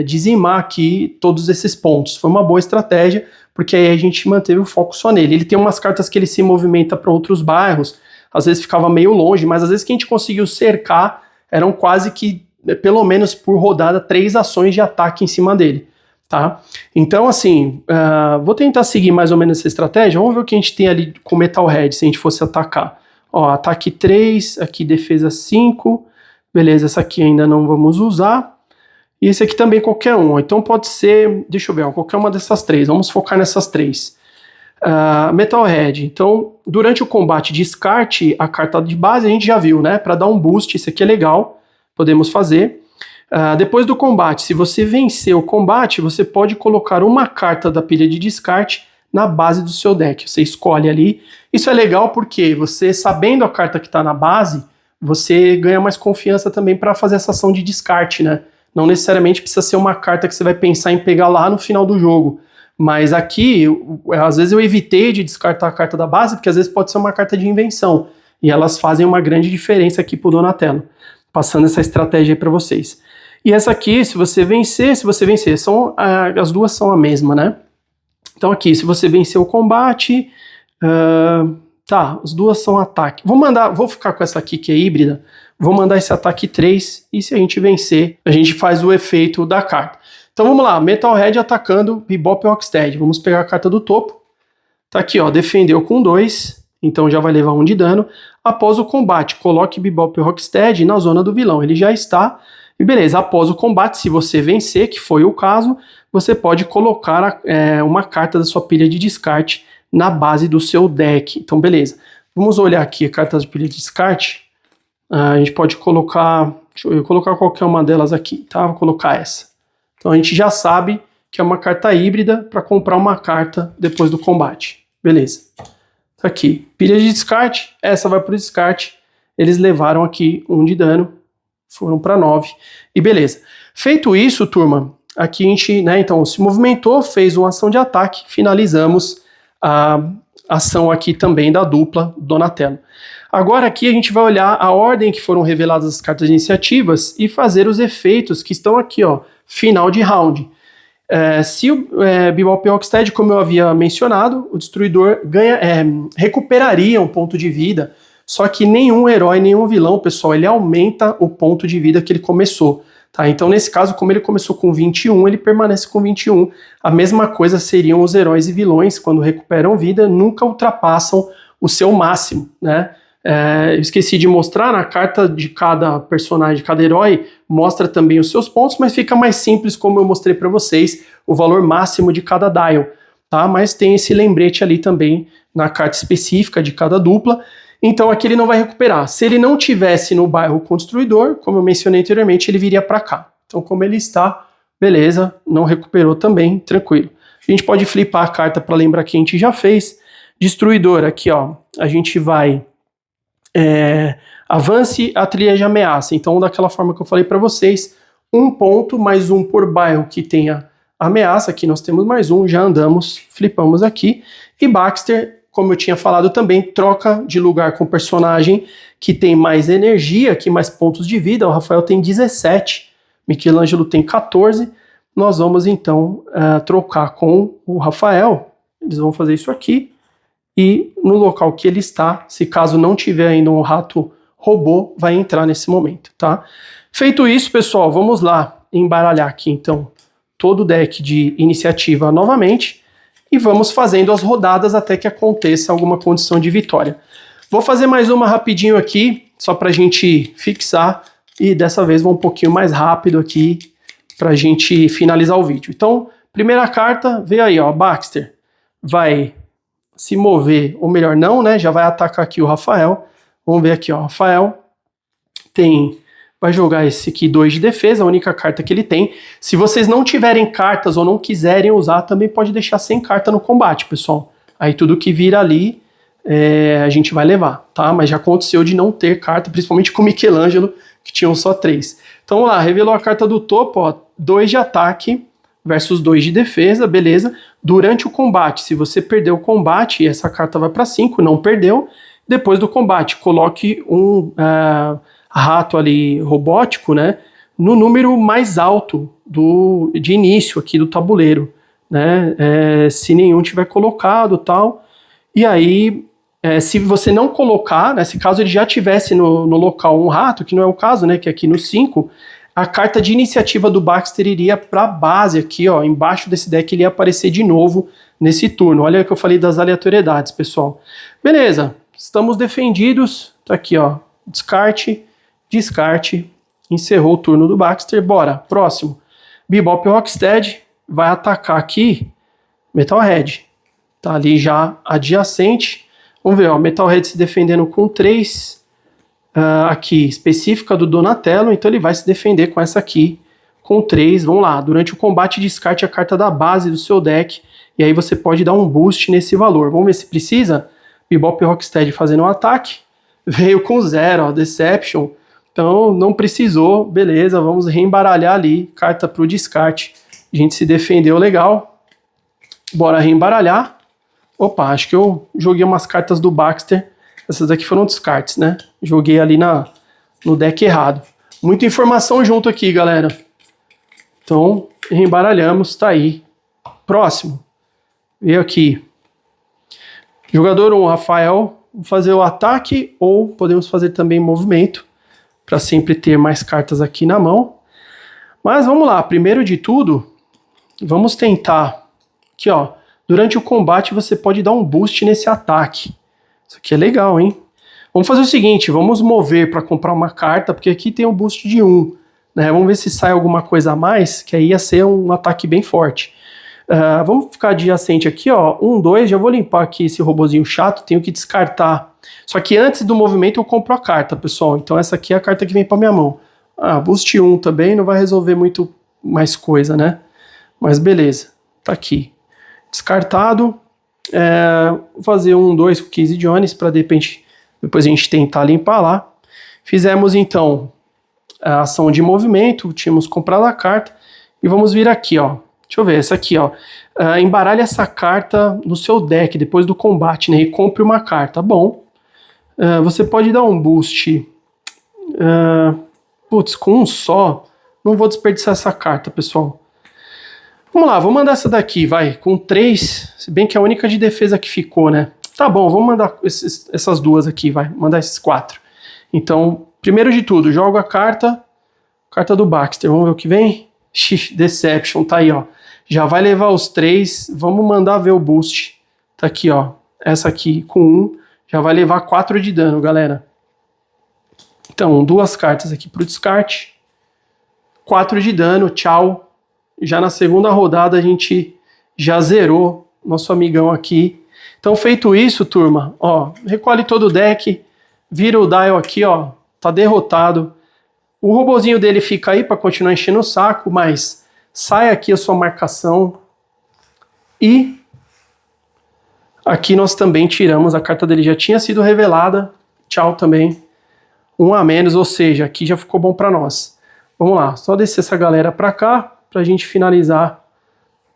[SPEAKER 1] dizimar aqui todos esses pontos. Foi uma boa estratégia, porque aí a gente manteve o foco só nele. Ele tem umas cartas que ele se movimenta para outros bairros, às vezes ficava meio longe, mas às vezes que a gente conseguiu cercar, eram quase que, pelo menos por rodada, 3 ações de ataque em cima dele. Tá? Então, assim, vou tentar seguir mais ou menos essa estratégia. Vamos ver o que a gente tem ali com Metalhead, se a gente fosse atacar. Ó, ataque 3, aqui defesa 5, beleza, essa aqui ainda não vamos usar. E esse aqui também qualquer um, então pode ser, deixa eu ver, ó, qualquer uma dessas 3, vamos focar nessas 3. Metalhead, então durante o combate descarte a carta de base, a gente já viu, né, para dar um boost, isso aqui é legal, podemos fazer. Depois do combate, se você vencer o combate, você pode colocar uma carta da pilha de descarte na base do seu deck, você escolhe ali. Isso é legal porque você, sabendo a carta que está na base, você ganha mais confiança também para fazer essa ação de descarte, né? Não necessariamente precisa ser uma carta que você vai pensar em pegar lá no final do jogo. Mas aqui, às vezes eu evitei de descartar a carta da base, porque às vezes pode ser uma carta de invenção. E elas fazem uma grande diferença aqui pro Donatello. Passando essa estratégia aí para vocês. E essa aqui, se você vencer, as duas são a mesma, né? Então aqui, se você vencer o combate, as duas são ataque. Vou ficar com essa aqui que é híbrida, vou mandar esse ataque 3, e se a gente vencer, a gente faz o efeito da carta. Então vamos lá, Metalhead atacando Bebop e Rocksteady. Vamos pegar a carta do topo. Tá aqui, ó, defendeu com 2, então já vai levar 1 de dano. Após o combate, coloque Bebop e Rocksteady na zona do vilão. Ele já está. E beleza, após o combate, se você vencer, que foi o caso, você pode colocar uma carta da sua pilha de descarte na base do seu deck. Então beleza, vamos olhar aqui a carta de pilha de descarte. A gente pode colocar, deixa eu colocar qualquer uma delas aqui, tá? Vou colocar essa. Então a gente já sabe que é uma carta híbrida para comprar uma carta depois do combate. Beleza. Tá aqui, pilha de descarte, essa vai para o descarte. Eles levaram aqui 1 de dano, foram para 9. E beleza. Feito isso, turma, aqui a gente, né, então se movimentou, fez uma ação de ataque, finalizamos a ação aqui também da dupla Donatello. Agora aqui a gente vai olhar a ordem que foram reveladas as cartas de iniciativas e fazer os efeitos que estão aqui, ó, final de round. Se o Bebop e Rocksteady, como eu havia mencionado, o Destruidor recuperaria um ponto de vida, só que nenhum herói, nenhum vilão, pessoal, ele aumenta o ponto de vida que ele começou. Tá? Então, nesse caso, como ele começou com 21, ele permanece com 21. A mesma coisa seriam os heróis e vilões, quando recuperam vida, nunca ultrapassam o seu máximo, né? Eu esqueci de mostrar, na carta de cada personagem, de cada herói, mostra também os seus pontos, mas fica mais simples, como eu mostrei para vocês, o valor máximo de cada dial, tá? Mas tem esse lembrete ali também na carta específica de cada dupla, então aqui ele não vai recuperar. Se ele não tivesse no bairro construidor, como eu mencionei anteriormente, ele viria para cá. Então como ele está, beleza, não recuperou também, tranquilo. A gente pode flipar a carta para lembrar que a gente já fez. Destruidor, aqui ó, a gente vai... avance a trilha de ameaça. Então, daquela forma que eu falei para vocês, 1 ponto mais 1 por bairro que tenha ameaça. Aqui nós temos mais 1, já andamos, flipamos aqui. E Baxter, como eu tinha falado também, troca de lugar com o personagem que tem mais energia, aqui mais pontos de vida. O Rafael tem 17, Michelangelo tem 14. Nós vamos então trocar com o Rafael. Eles vão fazer isso aqui. E no local que ele está, se caso não tiver ainda um rato robô, vai entrar nesse momento, tá? Feito isso, pessoal, vamos lá embaralhar aqui, então, todo o deck de iniciativa novamente e vamos fazendo as rodadas até que aconteça alguma condição de vitória. Vou fazer mais uma rapidinho aqui, só pra gente fixar, e dessa vez vou um pouquinho mais rápido aqui pra gente finalizar o vídeo. Então, primeira carta, veio aí, ó, Baxter, vai... se mover, ou melhor não, né, já vai atacar aqui o Rafael. Vamos ver aqui, ó, Rafael vai jogar esse aqui 2 de defesa, a única carta que ele tem. Se vocês não tiverem cartas ou não quiserem usar, também pode deixar sem carta no combate, pessoal. Aí tudo que vira ali, a gente vai levar, tá? Mas já aconteceu de não ter carta, principalmente com o Michelangelo, que tinham só 3. Então vamos lá, revelou a carta do topo, ó, 2 de ataque, versus 2 de defesa, beleza. Durante o combate, se você perdeu o combate, essa carta vai para 5, não perdeu. Depois do combate, coloque um rato ali robótico, né, no número mais alto de início aqui do tabuleiro, né, se nenhum tiver colocado, tal. E aí, se você não colocar, né, se caso ele já tivesse no local um rato, que não é o caso, né, que é aqui no 5, a carta de iniciativa do Baxter iria para a base aqui, ó, embaixo desse deck ele ia aparecer de novo nesse turno. Olha o que eu falei das aleatoriedades, pessoal. Beleza, estamos defendidos, tá aqui, ó, descarte, descarte, encerrou o turno do Baxter, bora, próximo. Bebop Rocksteady vai atacar aqui Metalhead, tá ali já adjacente. Vamos ver, ó, Metalhead se defendendo com 3, aqui, específica do Donatello, então ele vai se defender com essa aqui, com 3, vamos lá, durante o combate descarte a carta da base do seu deck, e aí você pode dar um boost nesse valor, vamos ver se precisa. Bebop Rocksteady fazendo um ataque, veio com 0, ó, Deception, então não precisou, beleza, vamos reembaralhar ali, carta para o descarte, a gente se defendeu legal, bora reembaralhar. Opa, acho que eu joguei umas cartas do Baxter. Essas aqui foram descartes, né? Joguei ali no deck errado. Muita informação junto aqui, galera. Então, reembaralhamos, tá aí. Próximo. Veio aqui. Jogador 1, Rafael. Vou fazer o ataque ou podemos fazer também movimento, para sempre ter mais cartas aqui na mão. Mas vamos lá. Primeiro de tudo, vamos tentar. Aqui, ó. Durante o combate você pode dar um boost nesse ataque. Isso aqui é legal, hein? Vamos fazer o seguinte, vamos mover para comprar uma carta, porque aqui tem um boost de 1. Né? Vamos ver se sai alguma coisa a mais, que aí ia ser um ataque bem forte. Vamos ficar adjacente aqui, ó. 1, 2, já vou limpar aqui esse robozinho chato, tenho que descartar. Só que antes do movimento eu compro a carta, pessoal. Então essa aqui é a carta que vem para minha mão. Boost 1 também, não vai resolver muito mais coisa, né? Mas beleza, tá aqui. Descartado. Vou fazer 1, 2 com 15 Jones para de repente depois a gente tentar limpar lá. Fizemos então a ação de movimento, tínhamos comprado a carta e vamos vir aqui, ó. Deixa eu ver, essa aqui, ó. Embaralhe essa carta no seu deck depois do combate, né? E compre uma carta. Bom, você pode dar um boost. Com um só, não vou desperdiçar essa carta, pessoal. Vamos lá, vou mandar essa daqui, vai, com 3, se bem que é a única de defesa que ficou, né? Tá bom, vamos mandar essas duas aqui, vai, mandar esses 4. Então, primeiro de tudo, jogo a carta Carta do Baxter, vamos ver o que vem? Deception, tá aí, ó. Já vai levar os 3, vamos mandar ver o boost. Tá aqui, ó. Essa aqui com 1, já vai levar 4 de dano, galera. Então, 2 cartas aqui pro descarte. 4 de dano, tchau. Já na segunda rodada a gente já zerou nosso amigão aqui. Então, feito isso, turma, ó, recolhe todo o deck, vira o dial aqui, ó, tá derrotado. O robozinho dele fica aí para continuar enchendo o saco, mas sai aqui a sua marcação. E aqui nós também tiramos, a carta dele já tinha sido revelada. Tchau também. 1 a menos, ou seja, aqui já ficou bom para nós. Vamos lá, só descer essa galera para cá, pra gente finalizar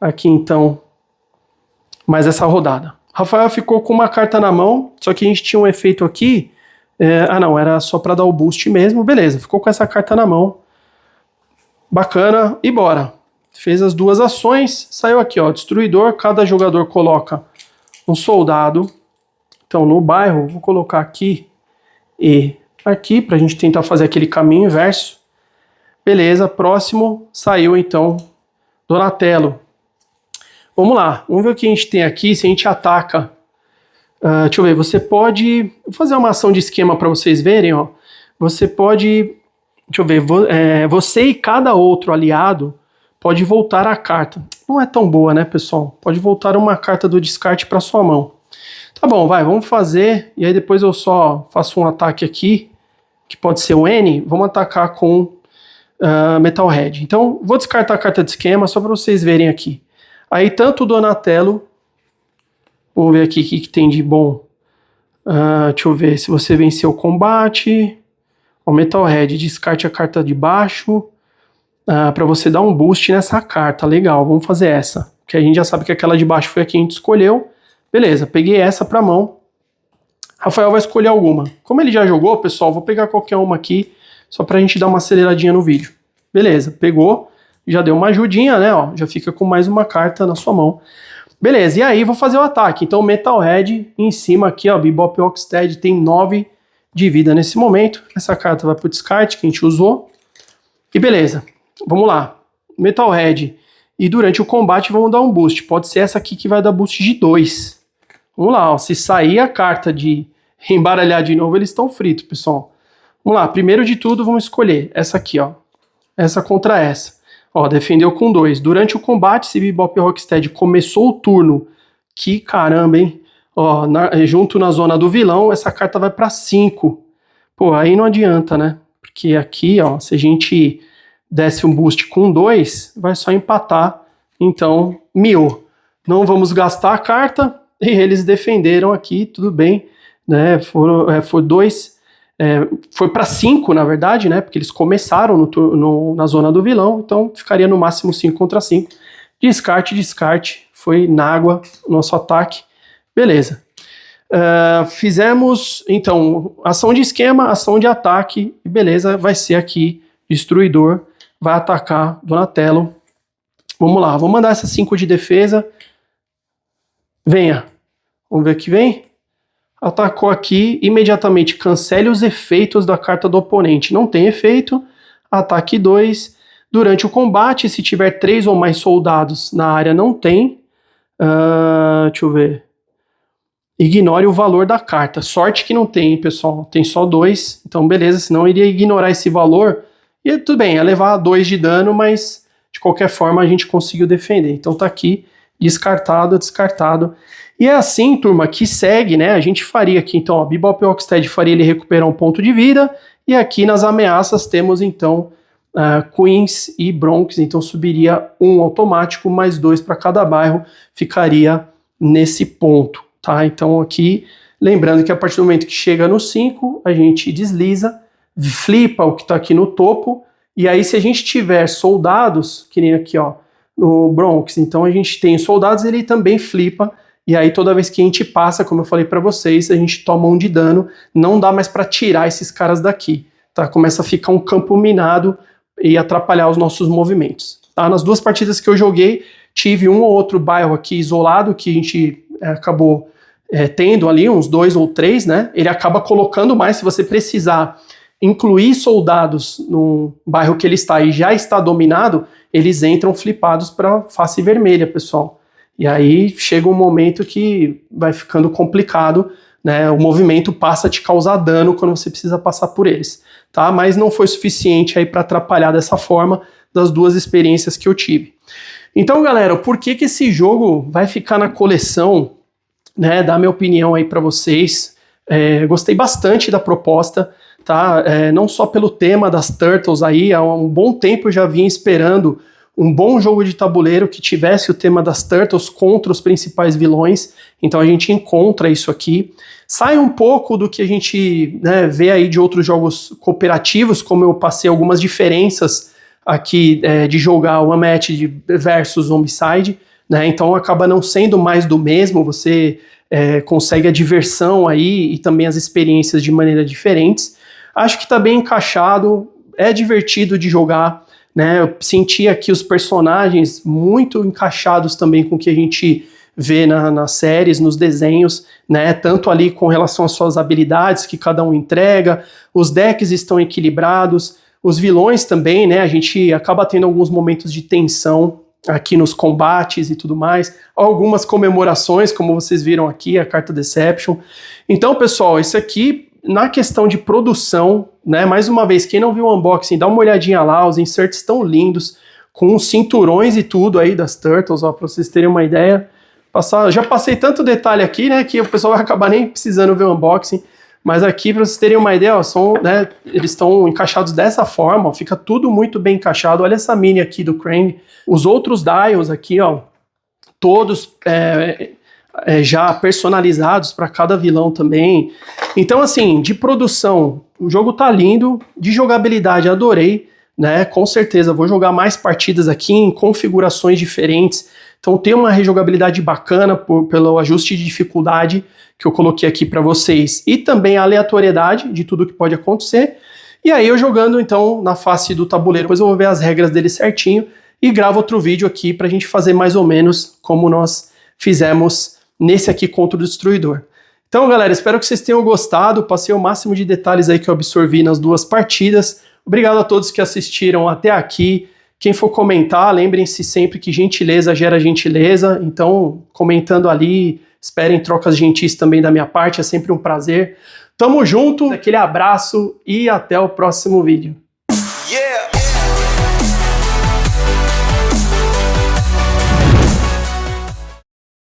[SPEAKER 1] aqui então mais essa rodada. Rafael ficou com uma carta na mão, só que a gente tinha um efeito aqui. Não, era só para dar o boost mesmo. Beleza, ficou com essa carta na mão. Bacana, e bora. Fez as 2 ações, saiu aqui, ó, destruidor. Cada jogador coloca um soldado. Então, no bairro, vou colocar aqui e aqui, pra gente tentar fazer aquele caminho inverso. Beleza, próximo, saiu então Donatello. Vamos lá, vamos ver o que a gente tem aqui, se a gente ataca. Deixa eu ver, você pode... Vou fazer uma ação de esquema para vocês verem, ó. Você pode... Deixa eu ver, você e cada outro aliado pode voltar a carta. Não é tão boa, né, pessoal? Pode voltar uma carta do descarte para sua mão. Tá bom, vai, vamos fazer. E aí depois eu só faço um ataque aqui, que pode ser o N. Vamos atacar com Metalhead. Então, vou descartar a carta de esquema só para vocês verem aqui. Aí, tanto o Donatello, vamos ver aqui o que tem de bom. Deixa eu ver, se você venceu o combate, o Metalhead, descarte a carta de baixo, para você dar um boost nessa carta. Legal, vamos fazer essa, que a gente já sabe que aquela de baixo foi a que a gente escolheu. Beleza, peguei essa pra mão. Rafael vai escolher alguma. Como ele já jogou, pessoal, vou pegar qualquer uma aqui, só pra gente dar uma aceleradinha no vídeo. Beleza, pegou, já deu uma ajudinha, né, ó, já fica com mais uma carta na sua mão. Beleza, e aí vou fazer o ataque. Então Metalhead em cima aqui, ó, Bebop e Rocksteady tem 9 de vida nesse momento. Essa carta vai pro descarte que a gente usou. E beleza, vamos lá. Metalhead. E durante o combate vamos dar um boost. Pode ser essa aqui que vai dar boost de 2. Vamos lá, ó, se sair a carta de embaralhar de novo, eles estão fritos, pessoal. Vamos lá, primeiro de tudo vamos escolher essa aqui, ó. Essa contra essa. Ó, defendeu com 2. Durante o combate, se Bebop e Rocksteady começou o turno, que caramba, hein? Ó, junto na zona do vilão, essa carta vai para 5. Pô, aí não adianta, né? Porque aqui, ó, se a gente desse um boost com 2, vai só empatar. Então, miou. Não vamos gastar a carta. E eles defenderam aqui, tudo bem. Né? Foi 2... foi para 5, na verdade, né? Porque eles começaram na zona do vilão, então ficaria no máximo 5 contra 5. Descarte, descarte. Foi na água o nosso ataque. Beleza. Fizemos, então, ação de esquema, ação de ataque. E beleza, vai ser aqui, destruidor. Vai atacar Donatello. Vamos lá, vou mandar essa 5 de defesa. Venha. Vamos ver o que vem. Atacou aqui, imediatamente cancele os efeitos da carta do oponente. Não tem efeito. Ataque 2. Durante o combate, se tiver 3 ou mais soldados na área, não tem. Deixa eu ver. Ignore o valor da carta. Sorte que não tem, pessoal. Tem só 2. Então, beleza. Senão iria ignorar esse valor. E tudo bem, ia levar 2 de dano, mas de qualquer forma a gente conseguiu defender. Então tá aqui, descartado, descartado. E é assim, turma, que segue, né? A gente faria aqui, então, ó, Bebop e Rocksteady faria ele recuperar um ponto de vida. E aqui nas ameaças temos, então, Queens e Bronx. Então subiria 1 automático, mais 2 para cada bairro. Ficaria nesse ponto, tá? Então aqui, lembrando que a partir do momento que chega no 5, a gente desliza, flipa o que está aqui no topo. E aí, se a gente tiver soldados, que nem aqui, ó, no Bronx, então a gente tem soldados, ele também flipa. E aí, toda vez que a gente passa, como eu falei para vocês, a gente toma 1 de dano. Não dá mais para tirar esses caras daqui, tá? Começa a ficar um campo minado e atrapalhar os nossos movimentos, tá? Nas 2 partidas que eu joguei, tive um ou outro bairro aqui isolado que a gente acabou tendo ali, uns 2 ou 3, né? Ele acaba colocando mais, se você precisar incluir soldados no bairro que ele está e já está dominado, eles entram flipados para face vermelha, pessoal. E aí chega um momento que vai ficando complicado, né? O movimento passa a te causar dano quando você precisa passar por eles, tá? Mas não foi suficiente aí para atrapalhar dessa forma das duas experiências que eu tive. Então, galera, por que esse jogo vai ficar na coleção, né? Dar minha opinião aí para vocês. Gostei bastante da proposta, tá? Não só pelo tema das Turtles aí, há um bom tempo eu já vinha esperando um bom jogo de tabuleiro que tivesse o tema das Turtles contra os principais vilões, então a gente encontra isso aqui. Sai um pouco do que a gente, né, vê aí de outros jogos cooperativos, como eu passei algumas diferenças aqui de jogar One Match versus Zombicide, né? Então acaba não sendo mais do mesmo, você consegue a diversão aí e também as experiências de maneira diferentes. Acho que está bem encaixado, é divertido de jogar, né? Eu senti aqui os personagens muito encaixados também com o que a gente vê nas séries, nos desenhos, né? Tanto ali com relação às suas habilidades que cada um entrega, os decks estão equilibrados, os vilões também, né? A gente acaba tendo alguns momentos de tensão aqui nos combates e tudo mais, algumas comemorações, como vocês viram aqui, a carta Deception. Então, pessoal, isso aqui, na questão de produção, né, mais uma vez, quem não viu o unboxing, dá uma olhadinha lá, os inserts estão lindos, com os cinturões e tudo aí das Turtles, ó, pra vocês terem uma ideia. Já passei tanto detalhe aqui, né, que o pessoal vai acabar nem precisando ver o unboxing, mas aqui, para vocês terem uma ideia, ó, né, eles estão encaixados dessa forma, ó, fica tudo muito bem encaixado. Olha essa mini aqui do Krang. Os outros dials aqui, ó, todos já personalizados para cada vilão também. Então, assim, de produção, o jogo tá lindo. De jogabilidade, adorei, né? Com certeza, vou jogar mais partidas aqui em configurações diferentes. Então tem uma rejogabilidade bacana pelo ajuste de dificuldade que eu coloquei aqui para vocês e também a aleatoriedade de tudo que pode acontecer. E aí eu jogando então na face do tabuleiro, depois eu vou ver as regras dele certinho e gravo outro vídeo aqui para a gente fazer mais ou menos como nós fizemos nesse aqui contra o Destruidor. Então, galera, espero que vocês tenham gostado, passei o máximo de detalhes aí que eu absorvi nas duas partidas. Obrigado a todos que assistiram até aqui. Quem for comentar, lembrem-se sempre que gentileza gera gentileza, então comentando ali, esperem trocas gentis também da minha parte, é sempre um prazer. Tamo junto, aquele abraço e até o próximo vídeo. Yeah!